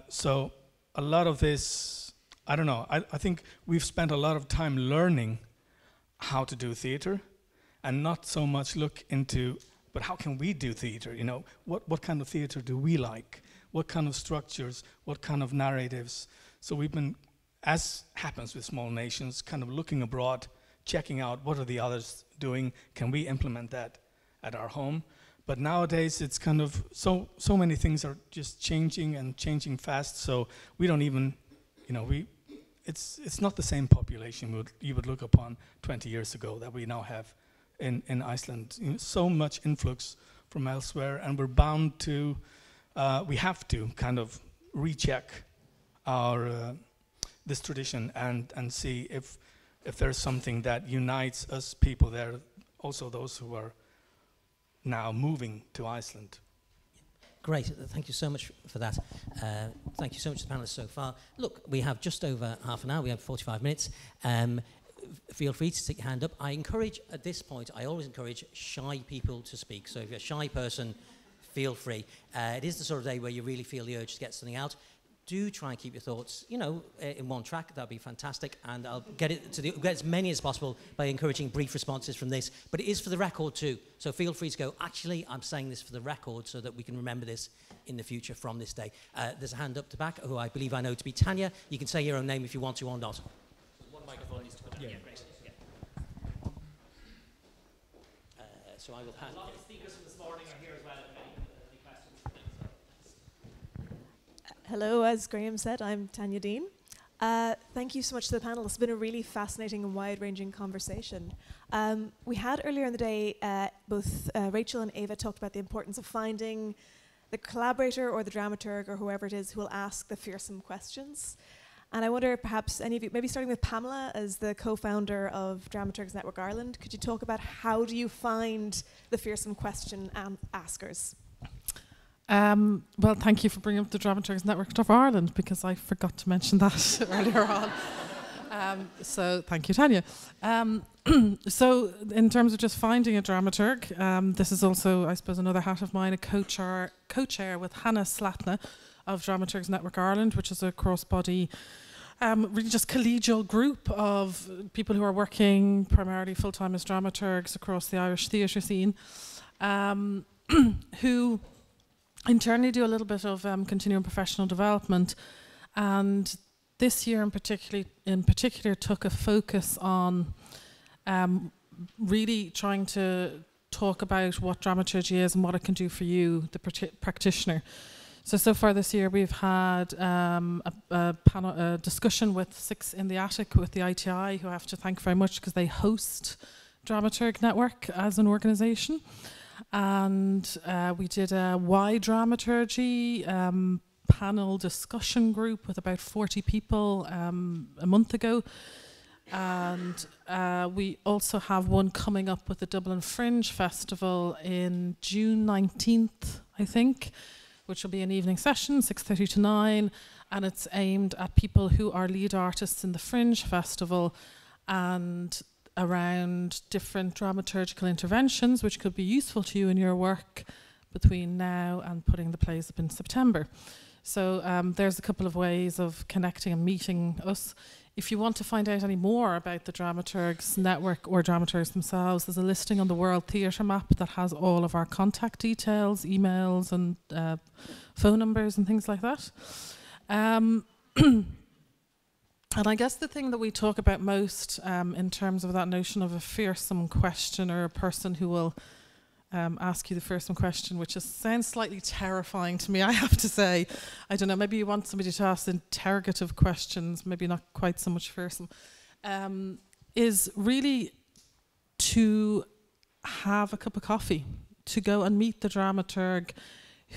so a lot of this, I don't know, I think we've spent a lot of time learning how to do theatre and not so much look into, but how can we do theatre? You know, what kind of theatre do we like? What kind of structures? What kind of narratives? So we've been, as happens with small nations, kind of looking abroad, checking out what are the others doing, can we implement that at our home? But nowadays it's kind of, so many things are just changing and changing fast, so we don't even, you know, it's not the same population you would look upon 20 years ago that we now have in Iceland. You know, so much influx from elsewhere, and we're bound to, we have to kind of recheck our this tradition and see if there's something that unites us people there, also those who are now moving to Iceland. Great, thank you so much for that. Thank you so much to the panelists so far. Look, we have just over half an hour, we have 45 minutes. Feel free to stick your hand up. I encourage, at this point, I always encourage shy people to speak. So if you're a shy person, feel free. It is the sort of day where you really feel the urge to get something out. Do try and keep your thoughts, you know, in one track. That'd be fantastic, and I'll get as many as possible by encouraging brief responses from this. But it is for the record too, so feel free to go, actually, I'm saying this for the record so that we can remember this in the future from this day. There's a hand up the back, who I believe I know to be Tanya. You can say your own name if you want to or not. One microphone needs to come. Yeah, great. Yeah. So I will hand. A lot of speakers from this morning are here as well. Any questions? Hello, as Graham said, I'm Tanya Dean. Thank you so much to the panel. It's been a really fascinating and wide-ranging conversation. We had earlier in the day, both Rachel and Ava talked about the importance of finding the collaborator or the dramaturg or whoever it is who will ask the fearsome questions. And I wonder, perhaps any of you, maybe starting with Pamela as the co-founder of Dramaturgs Network Ireland, could you talk about how do you find the fearsome question askers? Well, thank you for bringing up the Dramaturgs Network of Ireland, because I forgot to mention that earlier on. So thank you, Tanya. So in terms of just finding a dramaturg, this is also, I suppose, another hat of mine, a co-chair with Hannah Slatna of Dramaturgs Network Ireland, which is a cross-body, really just collegial group of people who are working primarily full-time as dramaturgs across the Irish theatre scene, who internally do a little bit of continuing professional development, and this year in particular took a focus on really trying to talk about what dramaturgy is and what it can do for you, the practitioner. So far this year we've had a discussion with Six in the Attic with the ITI, who I have to thank very much because they host Dramaturg Network as an organisation. And we did a Why Dramaturgy panel discussion group with about 40 people a month ago. And we also have one coming up with the Dublin Fringe Festival in June 19th, I think, which will be an evening session, 6:30 to 9, and it's aimed at people who are lead artists in the Fringe Festival and around different dramaturgical interventions which could be useful to you in your work between now and putting the plays up in September. So there's a couple of ways of connecting and meeting us. If you want to find out any more about the Dramaturgs Network or dramaturgs themselves, there's a listing on the World Theatre Map that has all of our contact details, emails and phone numbers and things like that. And I guess the thing that we talk about most in terms of that notion of a fearsome question or a person who will ask you the fearsome question, which sounds slightly terrifying to me, I have to say. I don't know, maybe you want somebody to ask interrogative questions, maybe not quite so much fearsome, is really to have a cup of coffee, to go and meet the dramaturg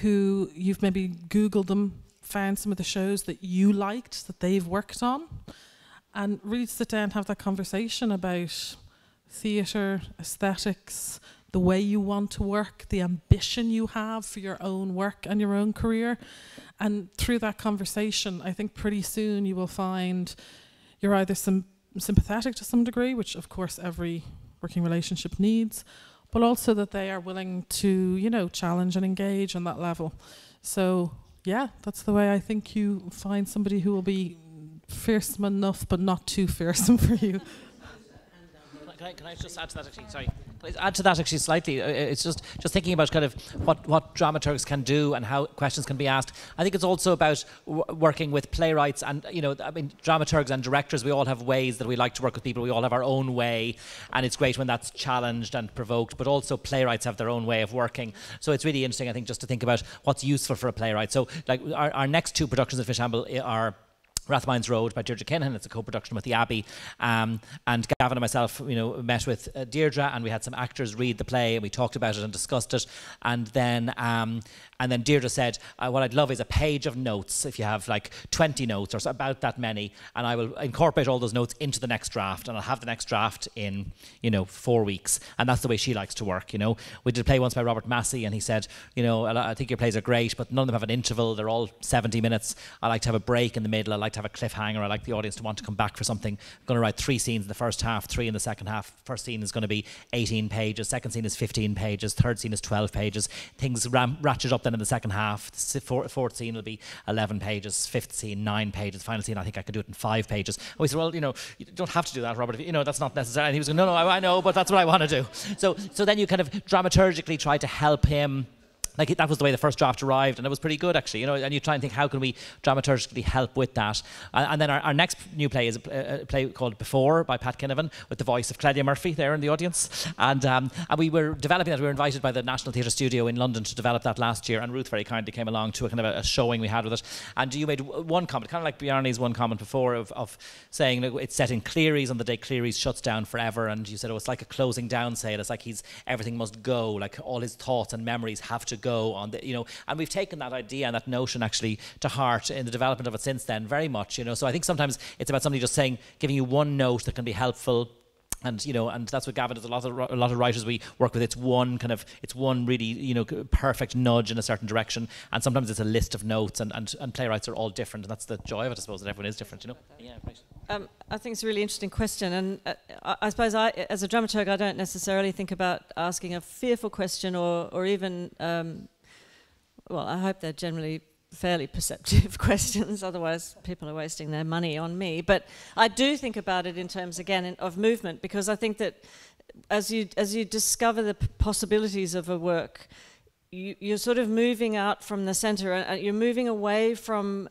who you've maybe Googled them, found some of the shows that you liked, that they've worked on, and really sit down and have that conversation about theatre, aesthetics, the way you want to work, the ambition you have for your own work and your own career. And through that conversation, I think pretty soon you will find you're either sympathetic to some degree, which of course every working relationship needs, but also that they are willing to, you know, challenge and engage on that level. So yeah, that's the way I think you find somebody who will be fearsome enough, but not too fearsome for you. Can I just add to that actually? Sorry. Can I add to that actually slightly? It's just thinking about kind of what dramaturgs can do and how questions can be asked. I think it's also about working with playwrights and, you know, I mean, dramaturgs and directors, we all have ways that we like to work with people. We all have our own way, and it's great when that's challenged and provoked, but also playwrights have their own way of working. So it's really interesting, I think, just to think about what's useful for a playwright. So like our next two productions at Fishamble are Rathmines Road by Deirdre Kinahan. It's a co-production with the Abbey, and Gavin and myself, you know, met with Deirdre, and we had some actors read the play, and we talked about it and discussed it, and then Deirdre said, what I'd love is a page of notes, if you have like 20 notes or so, about that many, and I will incorporate all those notes into the next draft, and I'll have the next draft in, you know, 4 weeks. And that's the way she likes to work, you know. We did a play once by Robert Massey, and he said, you know, I think your plays are great, but none of them have an interval. They're all 70 minutes. I like to have a break in the middle. I like to have a cliffhanger. I like the audience to want to come back for something. I'm going to write 3 scenes in the first half, 3 in the second half. First scene is going to be 18 pages. Second scene is 15 pages. Third scene is 12 pages. Things ratchet up then in the second half. Fourth scene will be 11 pages. Fifth scene, 9 pages. Final scene, I think I could do it in 5 pages. And we said, well, you know, you don't have to do that, Robert. You know, that's not necessary. And he was going, no, I know, but that's what I want to do. So then you kind of dramaturgically try to help him. Like, that was the way the first draft arrived, and it was pretty good, actually, you know, and you try and think, how can we dramaturgically help with that? And then our next new play is a play called Before by Pat Kinnavan, with the voice of Clelia Murphy there in the audience. And we were developing that. We were invited by the National Theatre Studio in London to develop that last year, and Ruth very kindly came along to a kind of a showing we had with it. And you made one comment, kind of like Bjarne's one comment before, of saying it's set in Cleary's on the day Cleary's shuts down forever, and you said, oh, it's like a closing down sale. It's like everything must go, like all his thoughts and memories have to go on the, you know, and we've taken that idea and that notion actually to heart in the development of it since then, very much, you know. So I think sometimes it's about somebody just saying, giving you one note that can be helpful. And, you know, and that's what Gavin does. A lot of writers we work with, it's one really, you know, perfect nudge in a certain direction. And sometimes it's a list of notes, and playwrights are all different, and that's the joy of it, I suppose, that everyone is different, you know. Yeah, right. I think it's a really interesting question, and I suppose as a dramaturg, I don't necessarily think about asking a fearful question or even, well, I hope they're generally fairly perceptive questions, otherwise people are wasting their money on me. But I do think about it in terms, again, of movement, because I think that as you discover the possibilities of a work, you're sort of moving out from the center, and you're moving away from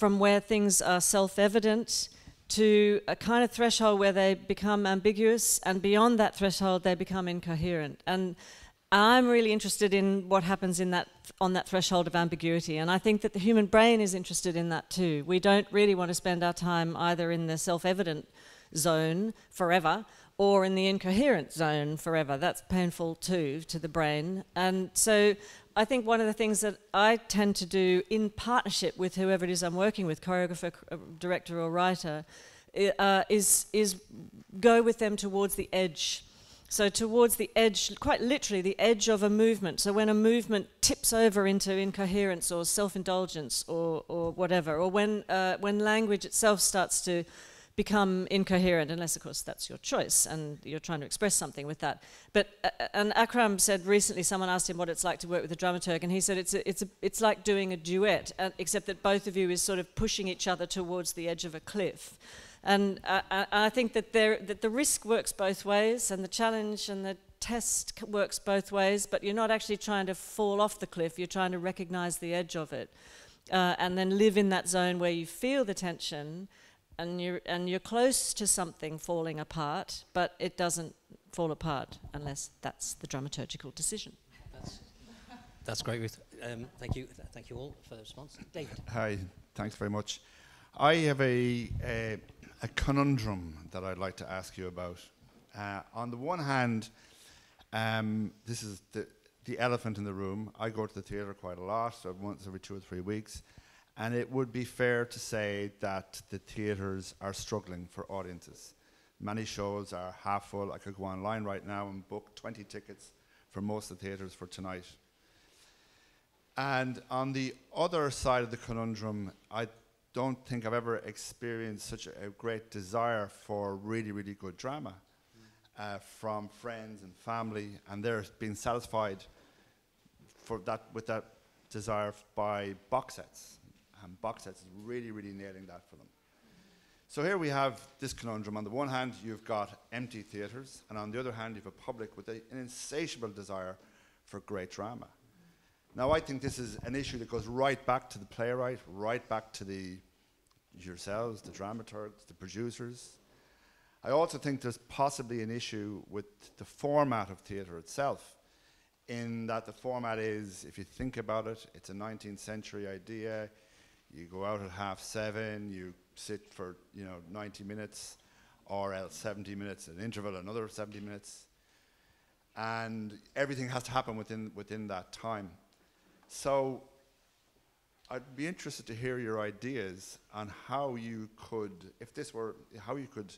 where things are self-evident to a kind of threshold where they become ambiguous, and beyond that threshold they become incoherent. And I'm really interested in what happens on that threshold of ambiguity, and I think that the human brain is interested in that too. We don't really want to spend our time either in the self-evident zone forever or in the incoherent zone forever. That's painful too to the brain. And so I think one of the things that I tend to do in partnership with whoever it is I'm working with, choreographer, director or writer, is go with them towards the edge. So towards the edge, quite literally the edge of a movement. So when a movement tips over into incoherence or self-indulgence or whatever, or when language itself starts to become incoherent, unless of course that's your choice and you're trying to express something with that. But and Akram said recently, someone asked him what it's like to work with a dramaturg, and he said it's like doing a duet, except that both of you is sort of pushing each other towards the edge of a cliff. And I think that the risk works both ways, and the challenge and the test works both ways, but you're not actually trying to fall off the cliff, you're trying to recognize the edge of it, and then live in that zone where you feel the tension, and you're close to something falling apart, but it doesn't fall apart unless that's the dramaturgical decision. That's great, Ruth. Thank you all for the response. David. Hi, thanks very much. I have a conundrum that I'd like to ask you about. On the one hand, this is the elephant in the room. I go to the theatre quite a lot, so once every 2 or 3 weeks, and it would be fair to say that the theatres are struggling for audiences. Many shows are half full. I could go online right now and book 20 tickets for most of the theatres for tonight. And on the other side of the conundrum, I don't think I've ever experienced such a great desire for really, really good drama from friends and family, and they're being satisfied with that desire by box sets. And box sets is really, really nailing that for them. So here we have this conundrum. On the one hand, you've got empty theatres, and on the other hand, you have a public with an insatiable desire for great drama. Now, I think this is an issue that goes right back to the playwright, right back to yourselves, the dramaturgs, the producers. I also think there's possibly an issue with the format of theatre itself, in that the format is, if you think about it, it's a 19th century idea. You go out at 7:30, you sit for 90 minutes, or else 70 minutes, an interval, another 70 minutes, and everything has to happen within that time. So I'd be interested to hear your ideas on how you could, how you could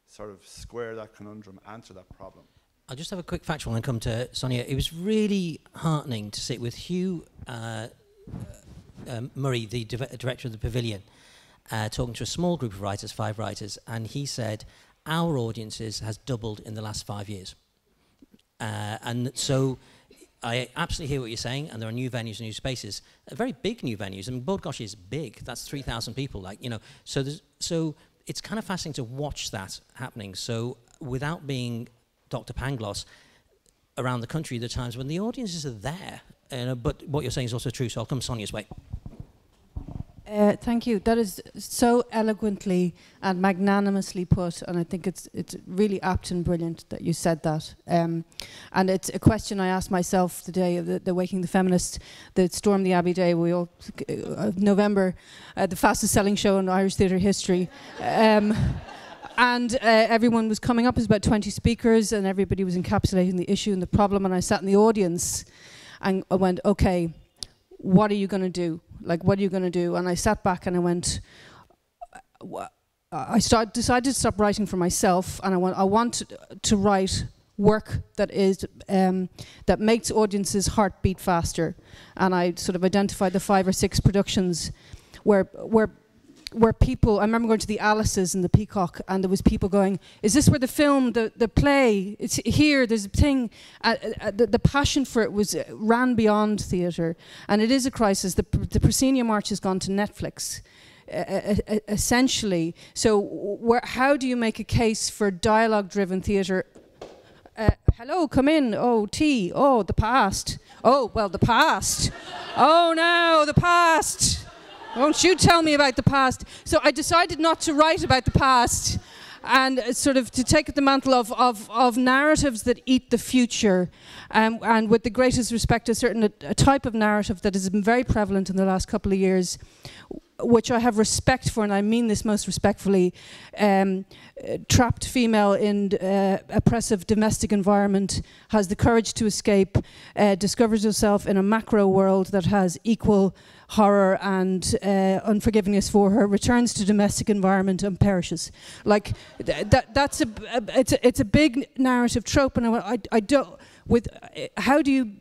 sort of square that conundrum, answer that problem. I'll just have a quick factual and come to Sonia. It was really heartening to sit with Hugh Murray, the director of the Pavilion, talking to a small group of writers, 5 writers, and he said, our audiences has doubled in the last 5 years. And so I absolutely hear what you're saying, and there are new venues and new spaces, very big new venues. I mean, Bord Gáis is big. That's 3,000 people, So it's kind of fascinating to watch that happening. So without being Dr. Pangloss, around the country, there are times when the audiences are there. But what you're saying is also true, so I'll come Sonia's way. Thank you. That is so eloquently and magnanimously put, and I think it's really apt and brilliant that you said that. And it's a question I asked myself the day of the Waking the Feminists, that stormed the Abbey Day. November, the fastest selling show in Irish theatre history. And everyone was coming up. It was about 20 speakers, and everybody was encapsulating the issue and the problem. And I sat in the audience, and I went, "Okay, what are you going to do? Like, what are you going to do?" And I sat back and I went, decided to stop writing for myself, and I want to write work that is that makes audiences' heart beat faster. And I sort of identified the 5 or 6 productions where people, I remember going to the Alice's in the Peacock, and there was people going, "Is this where the film, the play, it's here, there's a thing." The passion for it ran beyond theatre. And it is a crisis. The Proscenium March has gone to Netflix, essentially. So how do you make a case for dialogue-driven theatre? Hello, come in. Oh, tea. Oh, the past. Oh, well, the past. Oh, no, the past. Won't you tell me about the past? So I decided not to write about the past, and sort of to take the mantle of narratives that eat the future, and with the greatest respect to a type of narrative that has been very prevalent in the last couple of years, which I have respect for, and I mean this most respectfully, trapped female in oppressive domestic environment, has the courage to escape, discovers herself in a macro world that has equal horror and unforgivingness for her, returns to domestic environment and perishes. Like that's it's a big narrative trope, and I don't. How do you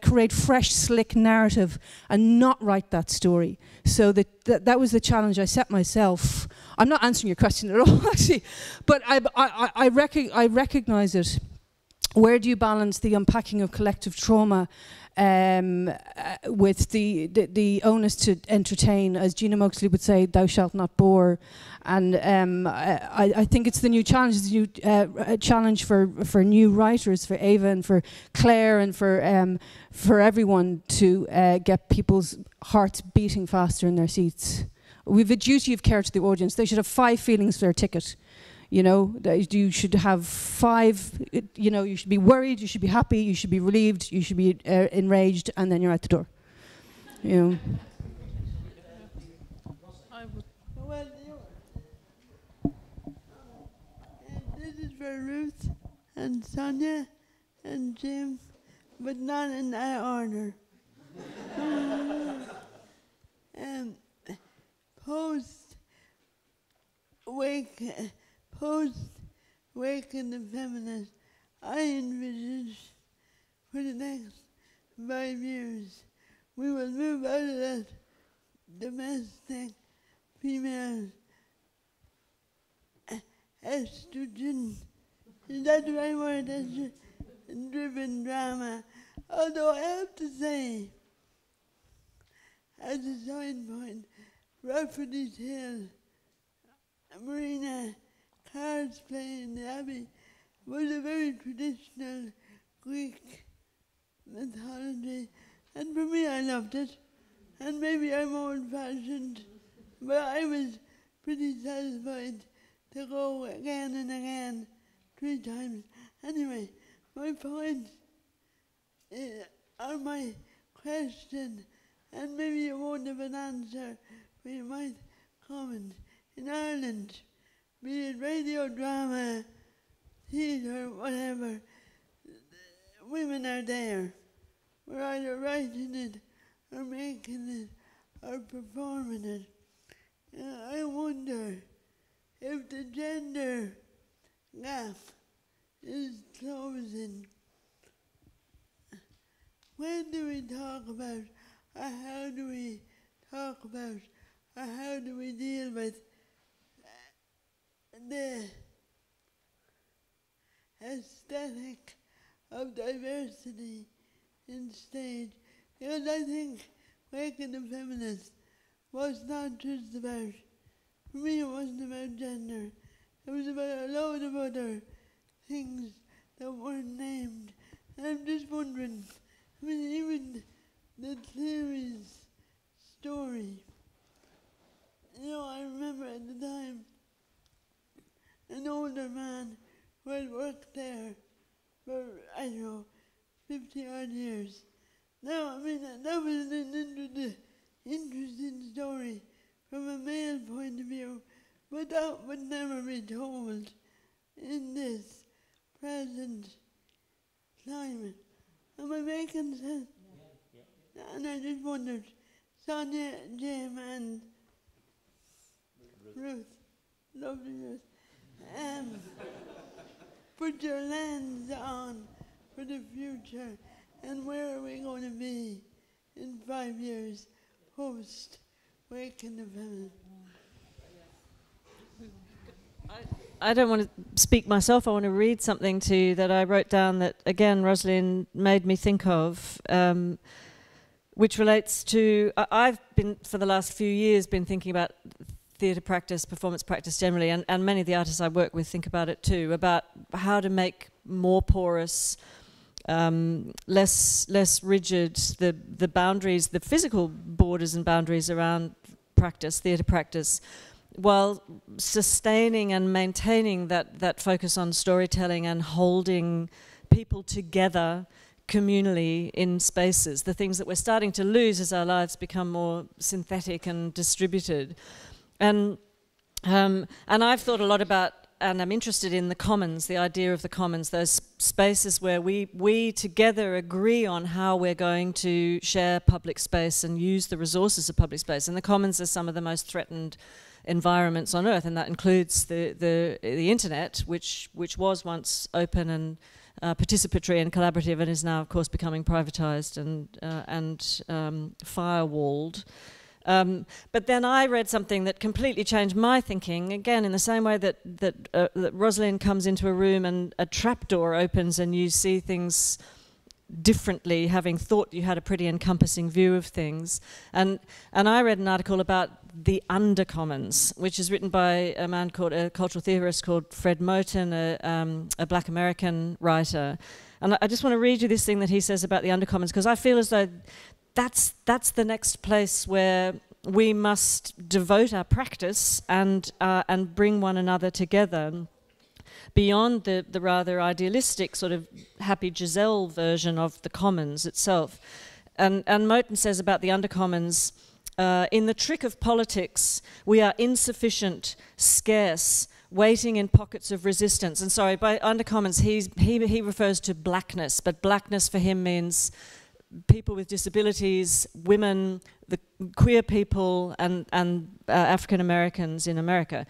create fresh, slick narrative and not write that story? So that was the challenge I set myself. I'm not answering your question at all, actually, but I recognize it. Where do you balance the unpacking of collective trauma with the onus to entertain, as Gina Moxley would say, "Thou shalt not bore"? And I think it's the new challenge. It's a new challenge for new writers, for Ava and for Claire and for everyone to get people's hearts beating faster in their seats. We've a duty of care to the audience. They should have 5 feelings for their ticket. You know, you should have 5, you know, you should be worried, you should be happy, you should be relieved, you should be enraged, and then you're out the door. You know. This is for Ruth and Sonia and Jim, but not in that order. Post-Waking the Feminist, I envisage for the next 5 years, we will move out of that domestic female estrogen, is that the right word, estrogen-driven drama. Although I have to say, as a side point, Rafferty's Hill, Marina Carr's play in the Abbey was a very traditional Greek mythology, and for me I loved it. And maybe I'm old-fashioned, but I was pretty satisfied to go again and again, 3 times. Anyway, my point or my question, and maybe you won't have an answer, but you might comment. In Ireland, be it radio drama, theatre, whatever, women are there. We're either writing it or making it or performing it. I wonder if the gender gap is closing. When do we talk about, or how do we talk about, or how do we deal with the aesthetic of diversity in stage? Because I think Waking the Feminist was not just about, for me it wasn't about gender, it was about a load of other things that weren't named. And I'm just wondering, I mean, even the Cleary's story, you know, I remember at the time, an older man who had worked there for, I don't know, 50-odd years. Now, I mean, that was an interesting story from a male point of view, but that would never be told in this present climate. Am I making sense? Yeah. And I just wondered, Sonia, Jim, and Ruth, lovely Ruth, put your lens on for the future, and where are we going to be in 5 years post Waking the Feminist? I don't want to speak myself. I want to read something to you that I wrote down that, again, Rosalind made me think of, which relates to, I've been, for the last few years, been thinking about theatre practice, performance practice generally, and many of the artists I work with think about it too, about how to make more porous, less rigid the boundaries, the physical borders and boundaries around practice, theatre practice, while sustaining and maintaining that focus on storytelling and holding people together communally in spaces, the things that we're starting to lose as our lives become more synthetic and distributed. And I've thought a lot about, and I'm interested in the commons, the idea of the commons, those spaces where we together agree on how we're going to share public space and use the resources of public space. And the commons are some of the most threatened environments on Earth, and that includes the internet, which was once open and participatory and collaborative, and is now, of course, becoming privatized and firewalled. But then I read something that completely changed my thinking, again, in the same way that Rosalind comes into a room and a trapdoor opens and you see things differently, having thought you had a pretty encompassing view of things. And I read an article about the undercommons, which is written by a man called, a cultural theorist called Fred Moten, a black American writer. And I just want to read you this thing that he says about the undercommons, because I feel as though that's the next place where we must devote our practice and bring one another together beyond the rather idealistic sort of happy Giselle version of the commons itself. And Moten says about the undercommons, in the trick of politics, we are insufficient, scarce, waiting in pockets of resistance. And sorry, by undercommons, he refers to blackness, but blackness for him means people with disabilities, women, the queer people, and African Americans in America.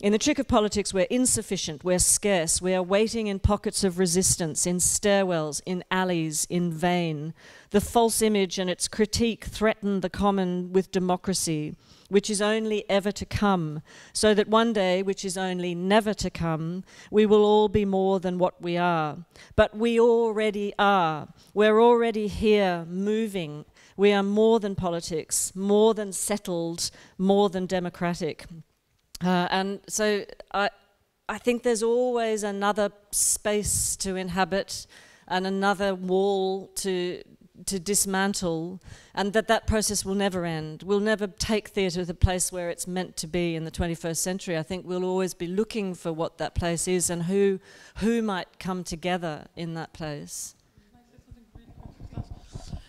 In the trick of politics, we're insufficient, we're scarce, we are waiting in pockets of resistance, in stairwells, in alleys, in vain. The false image and its critique threaten the common with democracy, which is only ever to come, so that one day, which is only never to come, we will all be more than what we are. But we already are. We're already here, moving. We are more than politics, more than settled, more than democratic. And so I think there's always another space to inhabit and another wall to dismantle, and that process will never end. We'll never take theatre to the place where it's meant to be in the 21st century. I think we'll always be looking for what that place is and who might come together in that place.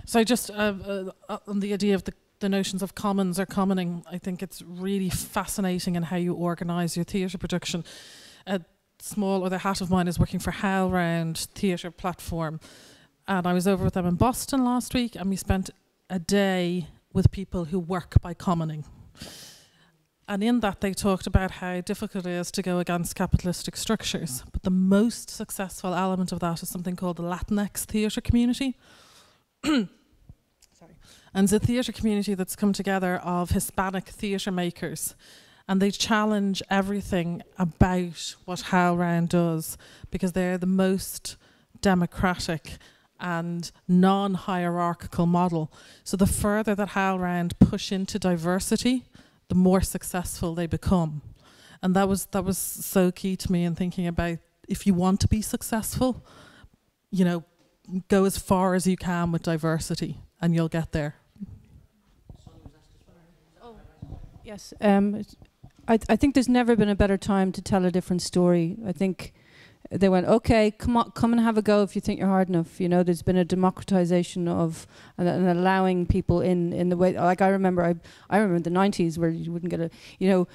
So just on the idea of the notions of commons or commoning, I think it's really fascinating in how you organise your theatre production. A small other hat of mine is working for HowlRound Theatre Platform, and I was over with them in Boston last week, and we spent a day with people who work by commoning. And in that they talked about how difficult it is to go against capitalistic structures, but the most successful element of that is something called the Latinx theatre community. And it's a theatre community that's come together of Hispanic theatre makers, and they challenge everything about what HowlRound does because they're the most democratic and non-hierarchical model. So the further that HowlRound push into diversity, the more successful they become. And that was so key to me in thinking about, if you want to be successful, you know, go as far as you can with diversity and you'll get there. Yes, I think there's never been a better time to tell a different story. I think they went, okay, come and have a go if you think you're hard enough. You know, there's been a democratization of and allowing people in the way. Like I remember the 90s where you wouldn't get a, you know,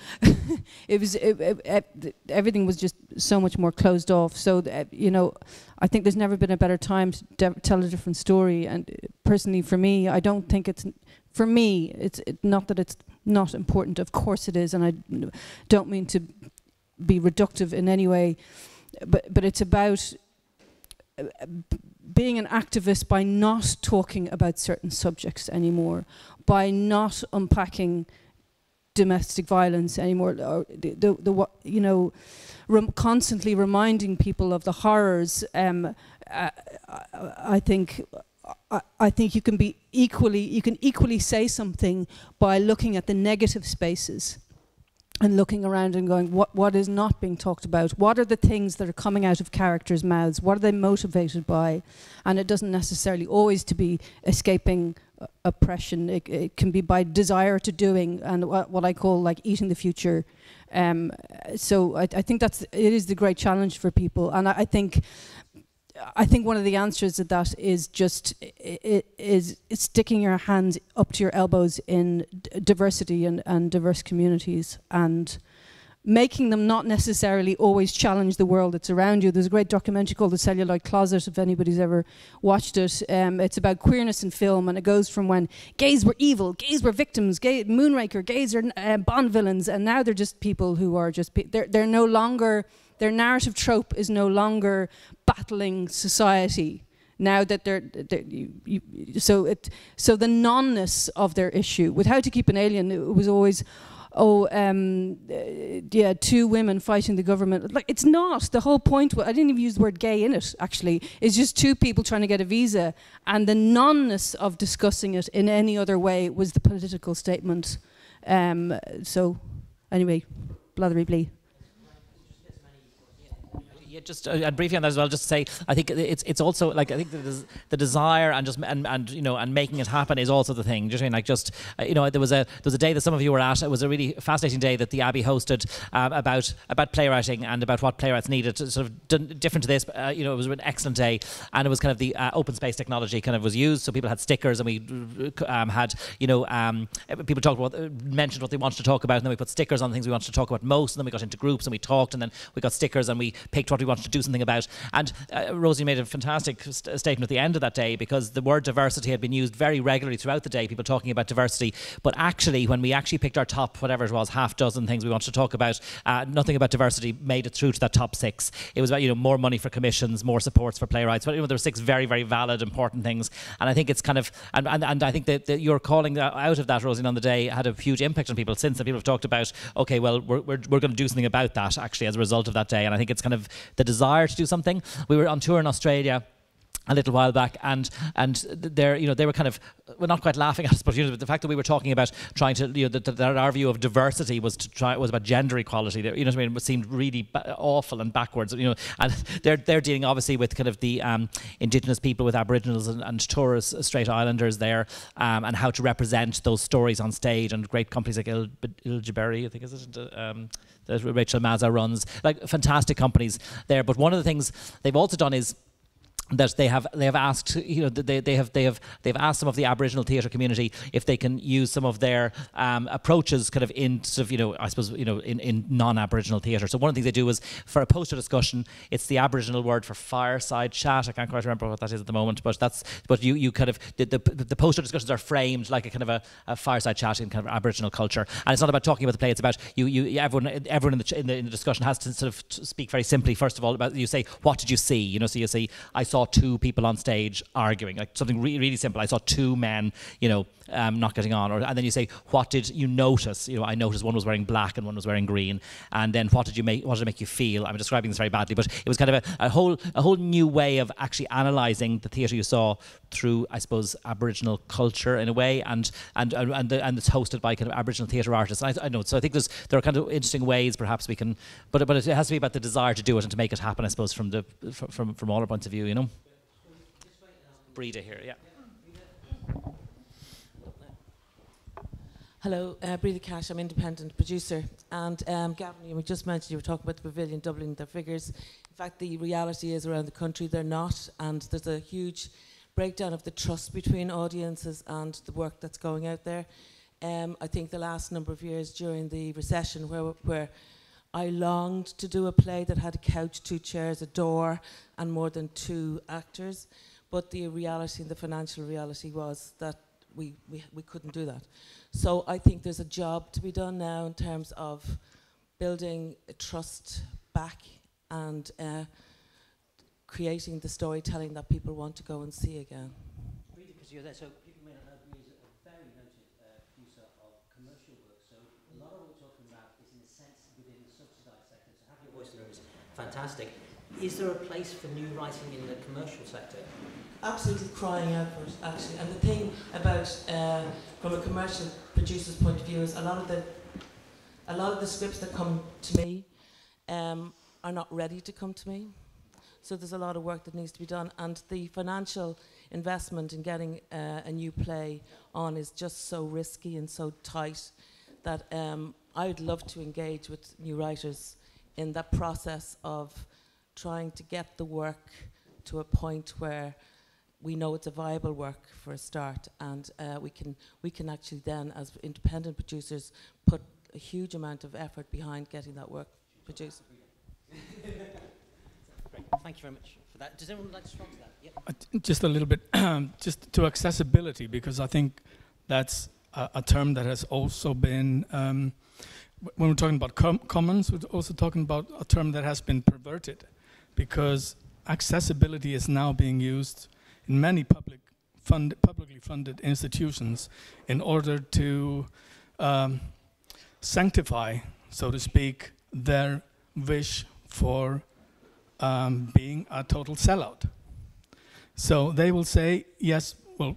everything was just so much more closed off. So you know, I think there's never been a better time to tell a different story. And personally, for me, I don't think it's. For me, it's not that it's not important. Of course it is, and I don't mean to be reductive in any way. But it's about being an activist by not talking about certain subjects anymore, by not unpacking domestic violence anymore, or you know, constantly reminding people of the horrors. I think you can equally say something by looking at the negative spaces and looking around and going, what is not being talked about? What are the things that are coming out of characters' mouths? What are they motivated by? And it doesn't necessarily always to be escaping oppression. It can be by desire to doing, and what I call like eating the future. So I think it is the great challenge for people. And I think I think one of the answers to that is just is sticking your hands up to your elbows in diversity and diverse communities, and making them not necessarily always challenge the world that's around you. There's a great documentary called The Celluloid Closet, if anybody's ever watched it. It's about queerness in film, and it goes from when gays were evil, gays were victims, Moonraker, gays are Bond villains, and now they're just people who are just, they're no longer, their narrative trope is no longer battling society. Now that so the nonness of their issue with How to Keep an Alien, it was always, two women fighting the government. Like, it's not. The whole point, I didn't even use the word gay in it, actually. It's just two people trying to get a visa, and the nonness of discussing it in any other way was the political statement. So, anyway, blathery blee. Yeah, just and briefly on that as well, just to say, I think it's also like, I think the desire and just and you know, and making it happen is also the thing. Just like, just you know, there was a day that some of you were at. It was a really fascinating day that the Abbey hosted about playwriting and about what playwrights needed. Sort of different to this, you know, it was an excellent day, and it was kind of the open space technology kind of was used. So people had stickers, and we had, you know, people talked about, mentioned what they wanted to talk about, and then we put stickers on things we wanted to talk about most, and then we got into groups and we talked, and then we got stickers and we picked what we wanted to do something about. And Rosie made a fantastic statement at the end of that day, because the word diversity had been used very regularly throughout the day, people talking about diversity, but actually when we actually picked our top, whatever it was, half dozen things we wanted to talk about, nothing about diversity made it through to that top 6. It was about, you know, more money for commissions, more supports for playwrights, but you know, there were 6 very, very valid, important things. And I think it's kind of, and I think that your calling out of that, Rosie, on the day had a huge impact on people since, and people have talked about, okay, well, we're going to do something about that actually as a result of that day. And I think it's kind of the desire to do something. We were on tour in Australia a little while back, and they're, you know, they were kind of, well, not quite laughing at us, but you know, the fact that we were talking about trying to, you know, that our view of diversity was about gender equality. You know what I mean? It seemed really awful and backwards. You know, and they're dealing obviously with kind of the Indigenous people, with Aboriginals and Torres Strait Islanders there, and how to represent those stories on stage, and great companies like Iljiberry, I think, is it? That Rachel Mazza runs, like fantastic companies there. But one of the things they've also done is that they have asked, you know, they've asked some of the Aboriginal theatre community if they can use some of their approaches kind of in sort of, you know, I suppose, you know, in non-Aboriginal theatre. So one of the things they do is, for a poster discussion, it's the Aboriginal word for fireside chat. I can't quite remember what that is at the moment, but you kind of, the poster discussions are framed like a kind of a fireside chat in kind of Aboriginal culture. And it's not about talking about the play, it's about everyone in the discussion has to sort of speak very simply, first of all, about, you say, what did you see? You know, so you say, I saw 2 people on stage arguing, like something really simple. I saw 2 men, you know, not getting on. And then you say, what did you notice? You know, I noticed one was wearing black and one was wearing green. And then what did it make you feel? I'm describing this very badly, but it was kind of a whole new way of actually analysing the theatre you saw through, I suppose, Aboriginal culture in a way, and it's hosted by kind of Aboriginal theatre artists. And I know, so I think there are kind of interesting ways perhaps we can, but it has to be about the desire to do it and to make it happen, I suppose, from all our points of view, you know. Breda here, yeah. Hello, Breda Cash, I'm independent producer. And Gavin, you just mentioned, you were talking about the Pavilion doubling their figures. In fact, the reality is around the country they're not, and there's a huge breakdown of the trust between audiences and the work that's going out there. I think the last number of years during the recession, where I longed to do a play that had a couch, 2 chairs, a door, and more than 2 actors. But the reality, the financial reality, was that we couldn't do that. So I think there's a job to be done now in terms of building a trust back and creating the storytelling that people want to go and see again. Because you're there, so people may not know who is a very noted producer of commercial work. So a lot of what we're talking about is, in a sense, within the subsidised sector. So having your voice in the room is fantastic. Is there a place for new writing in the commercial sector? Absolutely crying out for it, actually. And the thing about, from a commercial producer's point of view, is a lot of the scripts that come to me are not ready to come to me. So there's a lot of work that needs to be done, and the financial investment in getting a new play on is just so risky and so tight that I would love to engage with new writers in that process of trying to get the work to a point where we know it's a viable work for a start, and we can actually then, as independent producers, put a huge amount of effort behind getting that work produced. Great. Thank you very much for that. Does anyone like to respond to that? Just a little bit, just to accessibility, because I think that's a term that has also been, when we're talking about commons, we're also talking about a term that has been perverted, because accessibility is now being used in many publicly funded institutions in order to sanctify, so to speak, their wish for being a total sellout. So they will say, yes, well,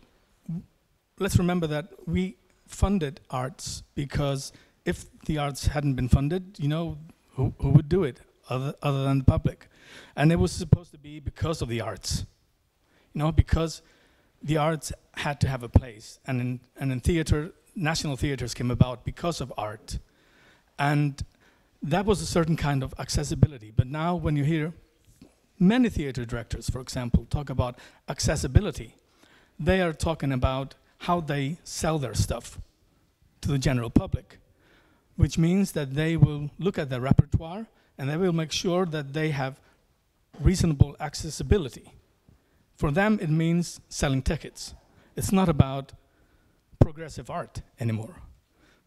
let's remember that we funded arts because if the arts hadn't been funded, you know, who would do it other than the public? And it was supposed to be because of the arts, you know, because the arts had to have a place. And in theater, national theaters came about because of art. And that was a certain kind of accessibility. But now when you hear many theater directors, for example, talk about accessibility, they are talking about how they sell their stuff to the general public, which means that they will look at their repertoire and they will make sure that they have reasonable accessibility. For them, it means selling tickets. It's not about progressive art anymore.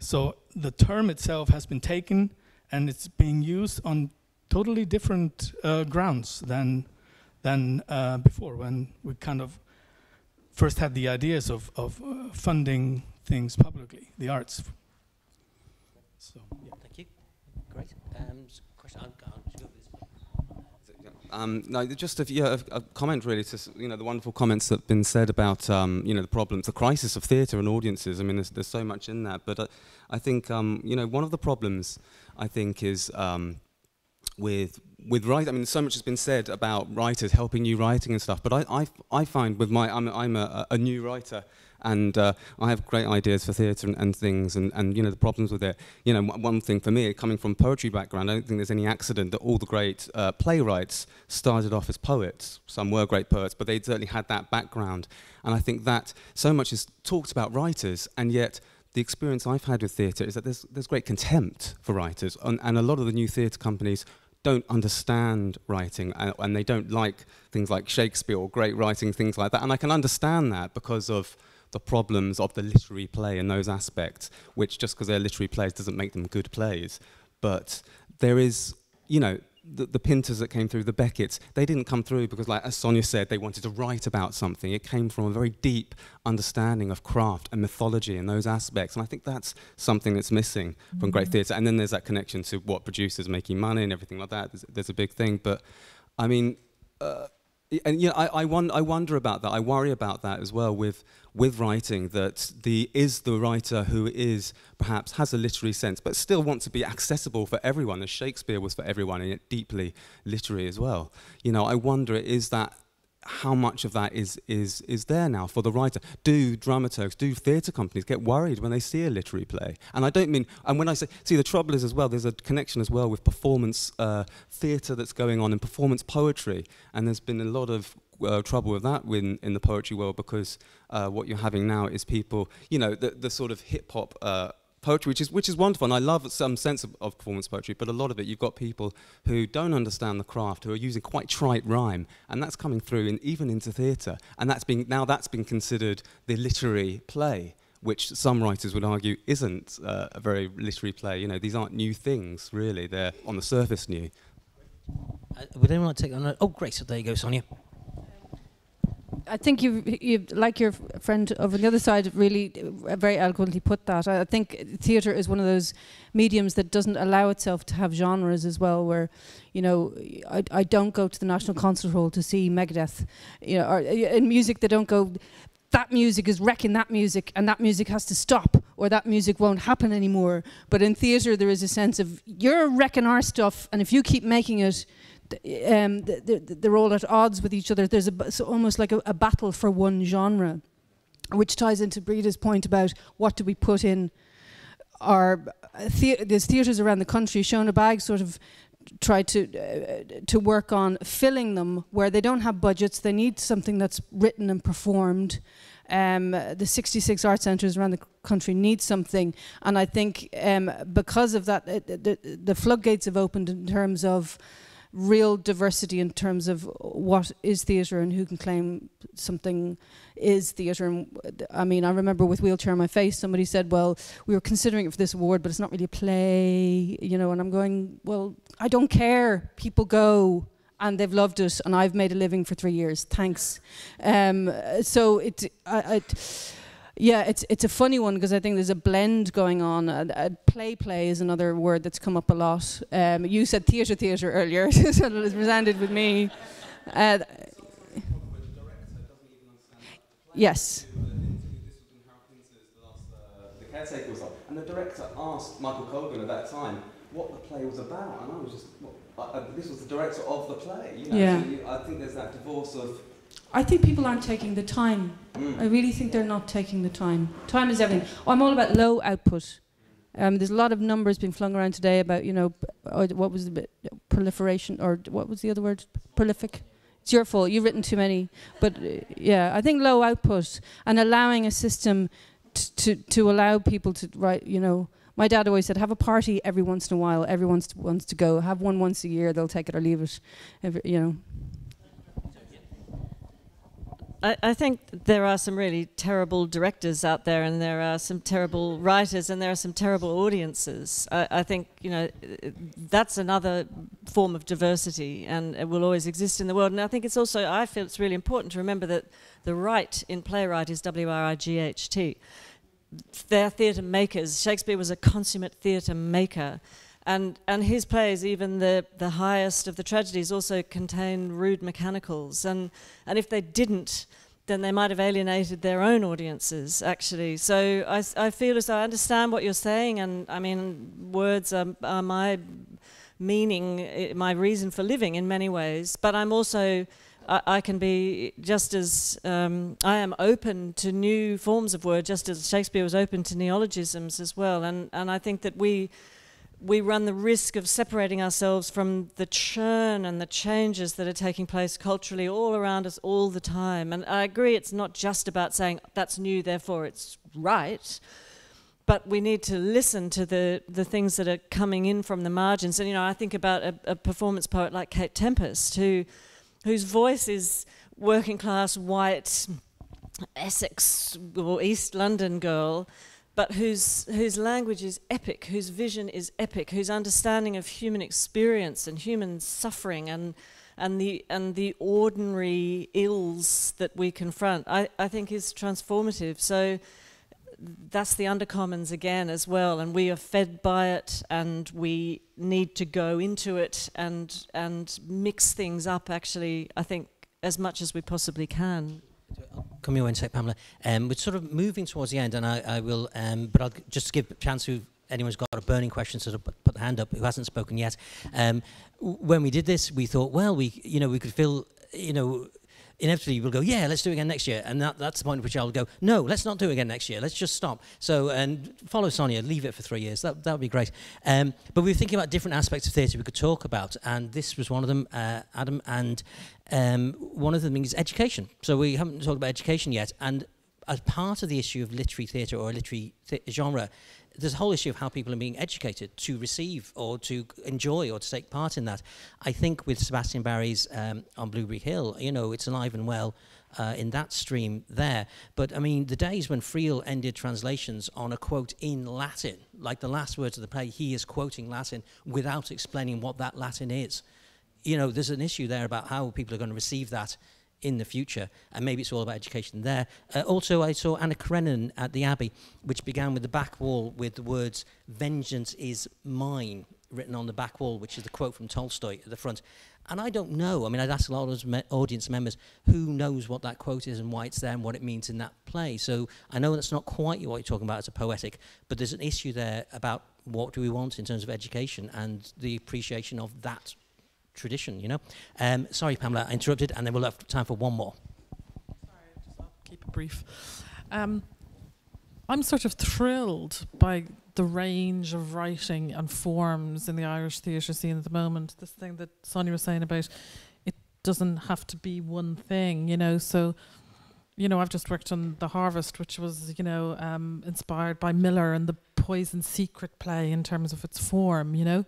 So the term itself has been taken and it's being used on totally different grounds than before, when we kind of first had the ideas of funding things publicly, the arts. So, yeah. Thank you. Great. Question. I'll go this way. No, just a comment really to the wonderful comments that have been said about the problems, the crisis of theatre and audiences. I mean, there's so much in that, but I think one of the problems I think is with writing. I mean, so much has been said about writers helping new writing and stuff, but I find with I'm a new writer. And I have great ideas for theatre and things, and the problems with it. One thing for me, coming from a poetry background, I don't think there's any accident that all the great playwrights started off as poets. Some were great poets, but they certainly had that background. And I think that so much is talked about writers, and yet the experience I've had with theatre is that there's great contempt for writers, and a lot of the new theatre companies don't understand writing, and they don't like things like Shakespeare or great writing, things like that. And I can understand that because of the problems of the literary play and those aspects, which just because they're literary plays doesn't make them good plays. But there is, the Pinters that came through, the Becketts, they didn't come through because, like as Sonia said, they wanted to write about something. It came from a very deep understanding of craft and mythology and those aspects. And I think that's something that's missing from great theatre. And then there's that connection to what producers making money and everything like that. There's a big thing. But I mean, I wonder about that. I worry about that as well with writing, that the writer who perhaps has a literary sense but still wants to be accessible for everyone, as Shakespeare was for everyone, and yet deeply literary as well. I wonder, is that how much of that is there now for the writer? Do dramaturgs, do theatre companies get worried when they see a literary play? And I don't mean, and when I say, the trouble is as well, there's a connection as well with performance theatre that's going on and performance poetry, and there's been a lot of trouble with that in the poetry world, because what you're having now is people, the sort of hip-hop poetry, which is wonderful, and I love some sense of performance poetry, but a lot of it, you've got people who don't understand the craft, who are using quite trite rhyme, and that's coming through even into theatre, and that's been considered the literary play, which some writers would argue isn't a very literary play. These aren't new things, really. They're on the surface new. Would anyone like to take on? Oh, great. So there you go, Sonia. I think you like your friend over the other side really very eloquently put that. I think theatre is one of those mediums that doesn't allow itself to have genres as well, where, I don't go to the National Concert Hall to see Megadeth, or in music they don't go, that music is wrecking that music and that music has to stop, or that music won't happen anymore. But in theatre there is a sense of, you're wrecking our stuff, and if you keep making it, they're all at odds with each other. There's almost like a battle for one genre, which ties into Brida's point about what do we put in our there's theatres around the country. Shona Bagg sort of try to work on filling them where they don't have budgets. They need something that's written and performed. The 66 art centres around the country need something, and I think because of that, the floodgates have opened in terms of real diversity, in terms of what is theatre and who can claim something is theatre. And I mean, I remember with Wheelchair on My Face, somebody said, well, we were considering it for this award, but it's not really a play, you know, and I'm going, well, I don't care, people go, and they've loved it, and I've made a living for 3 years, thanks. So it's a funny one, because I think there's a blend going on. Play is another word that's come up a lot. You said theatre earlier, so it resounded with me. Yes. The Caretaker was on, and the director asked Michael Colgan at that time what the play was about, and I was just, this was the director of the play. You know, yeah. So I think there's that divorce of. I think people aren't taking the time. I really think they're not taking the time. Time is everything. I'm all about low output. There's a lot of numbers being flung around today about, you know, what was the proliferation, or what was the other word? Prolific. It's your fault. You've written too many. But yeah, I think low output and allowing a system to allow people to write. You know, my dad always said, have a party every once in a while. Everyone wants to go. Have one once a year. They'll take it or leave it. You know. I think there are some really terrible directors out there, and there are some terrible writers, and there are some terrible audiences. I think, you know, that's another form of diversity, and it will always exist in the world. And I think it's also, I feel it's really important to remember that the right in playwright is W-R-I-G-H-T. They're theatre makers. Shakespeare was a consummate theatre maker. And his plays, even the highest of the tragedies, also contain rude mechanicals. And if they didn't, then they might have alienated their own audiences, actually. So I feel as though I understand what you're saying, and I mean, words are my meaning, my reason for living in many ways. But I'm also, I can be just as, I am open to new forms of word, just as Shakespeare was open to neologisms as well. And I think that we run the risk of separating ourselves from the churn and the changes that are taking place culturally all around us all the time. And I agree, it's not just about saying that's new, therefore it's right, but we need to listen to the things that are coming in from the margins. And, you know, I think about a performance poet like Kate Tempest, whose voice is working class, white, Essex or East London girl, but whose language is epic, whose vision is epic, whose understanding of human experience and human suffering and the ordinary ills that we confront, I think is transformative. So that's the undercommons again as well, and we are fed by it, and we need to go into it and mix things up, actually, I think, as much as we possibly can. Come your way and say, Pamela. We're sort of moving towards the end, and I will, but I'll just give a chance to anyone's got a burning question, so put the hand up who hasn't spoken yet. When we did this, we thought, well, we could feel, inevitably we'll go, yeah, let's do it again next year. And that's the point at which I'll go, no, let's not do it again next year. Let's just stop. So, and follow Sonia, leave it for 3 years. That would be great. But we were thinking about different aspects of theatre we could talk about. And this was one of them, Adam. And one of the things is education. So we haven't talked about education yet. And as part of the issue of literary theatre or literary genre, there's a whole issue of how people are being educated to receive or to enjoy or to take part in that. I think with Sebastian Barry's On Blueberry Hill, it's alive and well in that stream there. But I mean, the days when Friel ended translations on a quote in Latin, like the last words of the play, he is quoting Latin without explaining what that Latin is. There's an issue there about how people are going to receive that in the future, and maybe it's all about education there. Also, I saw Anna Karenina at the Abbey, which began with the back wall with the words, "Vengeance is mine," written on the back wall, which is the quote from Tolstoy at the front. And I don't know, I'd asked a lot of audience members, who knows what that quote is and why it's there and what it means in that play. So I know that's not quite what you're talking about as a poetic, but there's an issue there about what do we want in terms of education and the appreciation of that tradition, Sorry, Pamela, I interrupted, and then we'll have time for one more. Sorry, I'll keep it brief. I'm sort of thrilled by the range of writing and forms in the Irish theatre scene at the moment. This thing that Sonia was saying about it doesn't have to be one thing, you know. So, you know, I've just worked on The Harvest, which was, you know, inspired by Miller and the Poison Secret play in terms of its form, you know.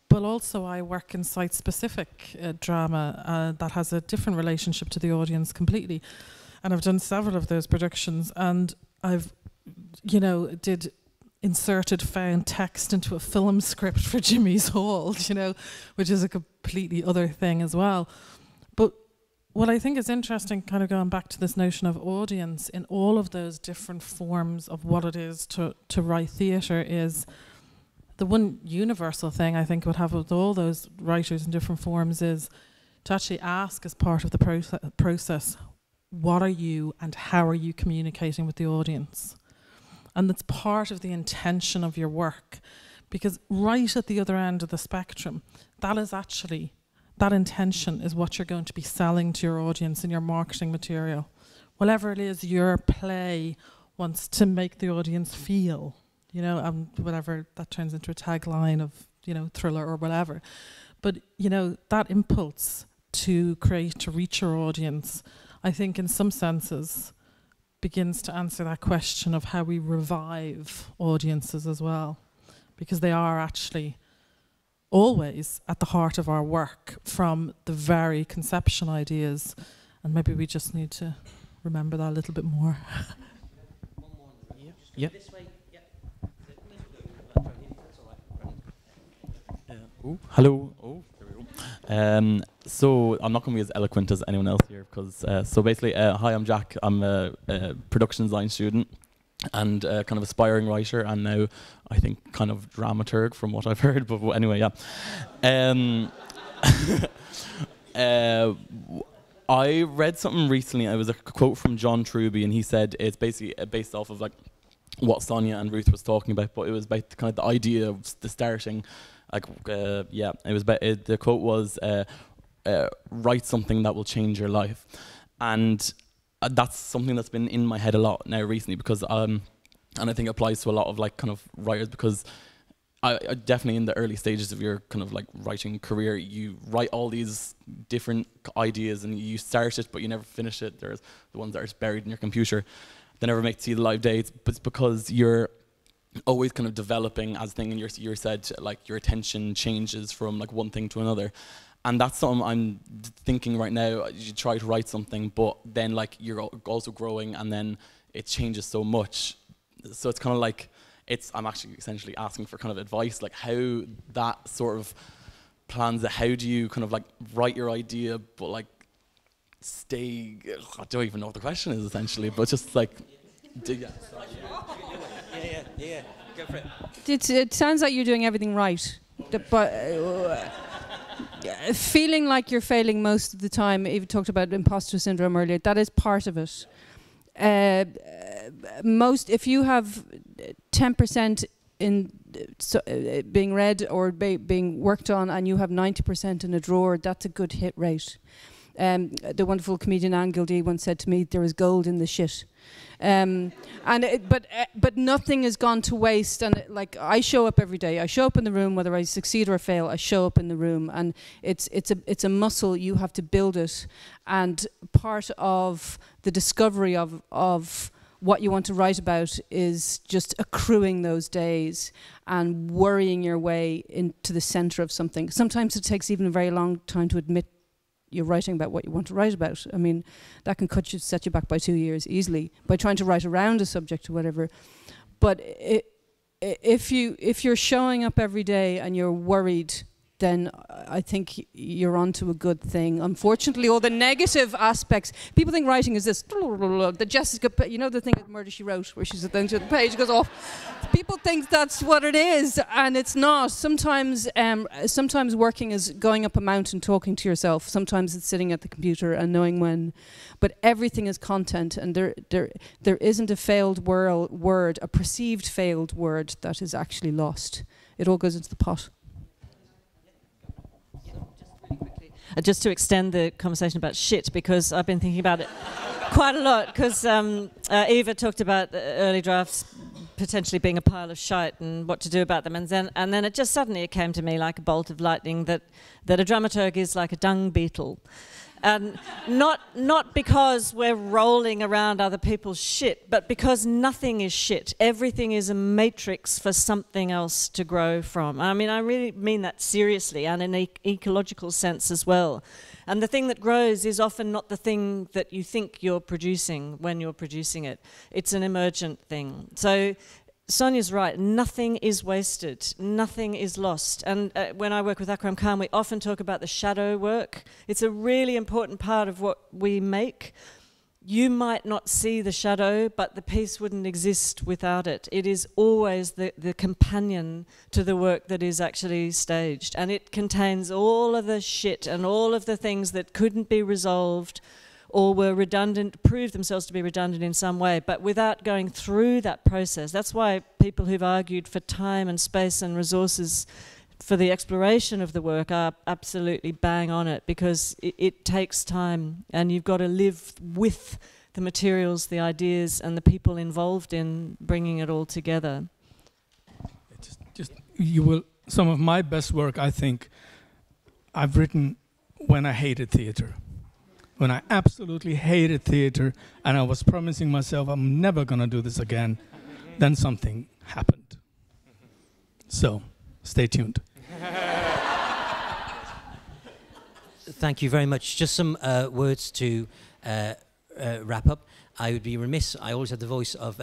But also I work in site-specific drama that has a different relationship to the audience completely. And I've done several of those productions, and I've, you know, inserted found text into a film script for Jimmy's Hall, you know, which is a completely other thing as well. But what I think is interesting, kind of going back to this notion of audience in all of those different forms of what it is to write theatre, is the one universal thing I think would have with all those writers in different forms is to actually ask, as part of the process, what are you and how are you communicating with the audience? And that's part of the intention of your work, because right at the other end of the spectrum, that is actually, that intention is what you're going to be selling to your audience in your marketing material. Whatever it is your play wants to make the audience feel, you know, whatever that turns into a tagline of, you know, thriller or whatever. But, you know, that impulse to create, to reach your audience, I think in some senses begins to answer that question of how we revive audiences as well, because they are actually always at the heart of our work from the very conception ideas, and maybe we just need to remember that a little bit more. Yeah. Hello. Oh, there we go. So I'm not going to be as eloquent as anyone else here, because so basically, hi, I'm Jack. I'm a production design student and kind of aspiring writer, and now I think kind of dramaturg from what I've heard. But anyway, yeah. I read something recently. It was a quote from John Truby, and he said it's basically based off of like what Sonia and Ruth was talking about, but it was about kind of the idea of the starting. Like, yeah, it was. The quote was, "Write something that will change your life," and that's something that's been in my head a lot now recently, because and I think it applies to a lot of like kind of writers, because I definitely in the early stages of your kind of like writing career, you write all these different ideas and you start it, but you never finish it. There's the ones that are buried in your computer, they never make it see the live day. But it's because you're always kind of developing as a thing, and you said like your attention changes from like one thing to another, and that's something I'm thinking right now. You try to write something, but then like you're also growing, and then it changes so much. So it's kind of like I'm actually essentially asking for kind of advice, like how that sort of plans it. How do you kind of like write your idea, but like stay? I don't even know what the question is essentially, but just like. Yeah. Go for it. It sounds like you're doing everything right, but feeling like you're failing most of the time. Eva talked about imposter syndrome earlier. That is part of it. If you have 10% in being read or being worked on, and you have 90% in a drawer, that's a good hit rate. The wonderful comedian Anne Gildee once said to me, "There is gold in the shit." But nothing has gone to waste, and like I show up every day. I show up in the room, whether I succeed or fail. I show up in the room, and it's a muscle. You have to build it, and part of the discovery of what you want to write about is just accruing those days and worrying your way into the center of something. Sometimes it takes even a very long time to admit you're writing about what you want to write about. I mean, that can set you back by 2 years easily by trying to write around a subject or whatever. But if you're showing up every day and you're worried, then I think you're onto a good thing. Unfortunately, all the negative aspects, people think writing is this, the Jessica, you know the thing at Murder, She Wrote, where she's at the end of the page goes off. People think that's what it is, and it's not. Sometimes working is going up a mountain, talking to yourself. Sometimes it's sitting at the computer and knowing when. But everything is content, and there isn't a failed word, a perceived failed word that is actually lost. It all goes into the pot. Just to extend the conversation about shit, because I've been thinking about it quite a lot, because Eva talked about early drafts potentially being a pile of shite and what to do about them. And then it just suddenly it came to me like a bolt of lightning that a dramaturg is like a dung beetle. And not because we're rolling around other people's shit, but because nothing is shit. Everything is a matrix for something else to grow from. I mean, I really mean that seriously, and in an ecological sense as well. And the thing that grows is often not the thing that you think you're producing when you're producing it. It's an emergent thing. So Sonia's right, nothing is wasted, nothing is lost. And when I work with Akram Khan, we often talk about the shadow work. It's a really important part of what we make. You might not see the shadow, but the piece wouldn't exist without it. It is always the companion to the work that is actually staged. And it contains all of the shit and all of the things that couldn't be resolved or were redundant, proved themselves to be redundant in some way, but without going through that process. That's why people who've argued for time and space and resources for the exploration of the work are absolutely bang on it, because it takes time, and you've got to live with the materials, the ideas, and the people involved in bringing it all together. Some of my best work, I think, I've written when I hated theatre. When I absolutely hated theatre and I was promising myself I'm never going to do this again, then something happened. So, stay tuned. Thank you very much. Just some words to wrap up. I would be remiss, I always have the voice of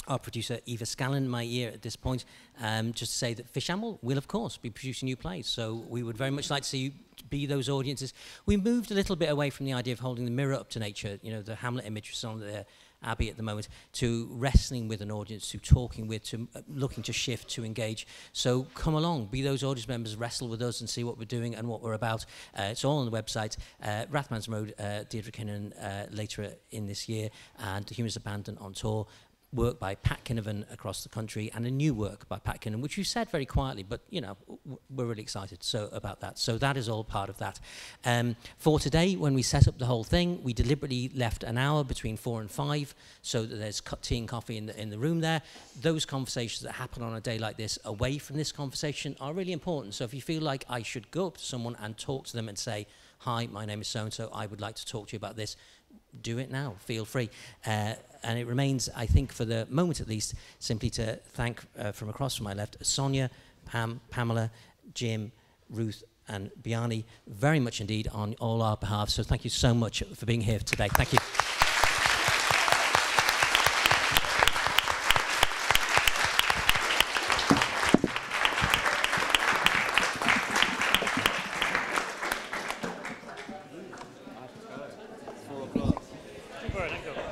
our producer Eva Scallon in my ear at this point, just to say that Fishamble will of course be producing new plays, so we would very much like to see you be those audiences. We moved a little bit away from the idea of holding the mirror up to nature, you know, the Hamlet image was on the Abbey at the moment, to wrestling with an audience, to talking with, to looking to shift, to engage. So come along, be those audience members, wrestle with us and see what we're doing and what we're about. It's all on the website. Rathmans Road, Deirdre Kinnan later in this year, and The Humans Abandoned on tour. Work by Pat Kinnavan across the country, and a new work by Pat Kinnavan, which you said very quietly, but you know, we're really excited about that. So that is all part of that. For today, when we set up the whole thing, we deliberately left an hour between 4 and 5, so that there's tea and coffee in the room there. Those conversations that happen on a day like this, away from this conversation, are really important. So if you feel like I should go up to someone and talk to them and say, "Hi, my name is so-and-so, I would like to talk to you about this," do it now, feel free. And it remains, I think, for the moment at least, simply to thank from across from my left, Sonia, Pam, Pamela, Jim, Ruth, and Bjarne, very much indeed on all our behalf. So thank you so much for being here today. Thank you. Thank you.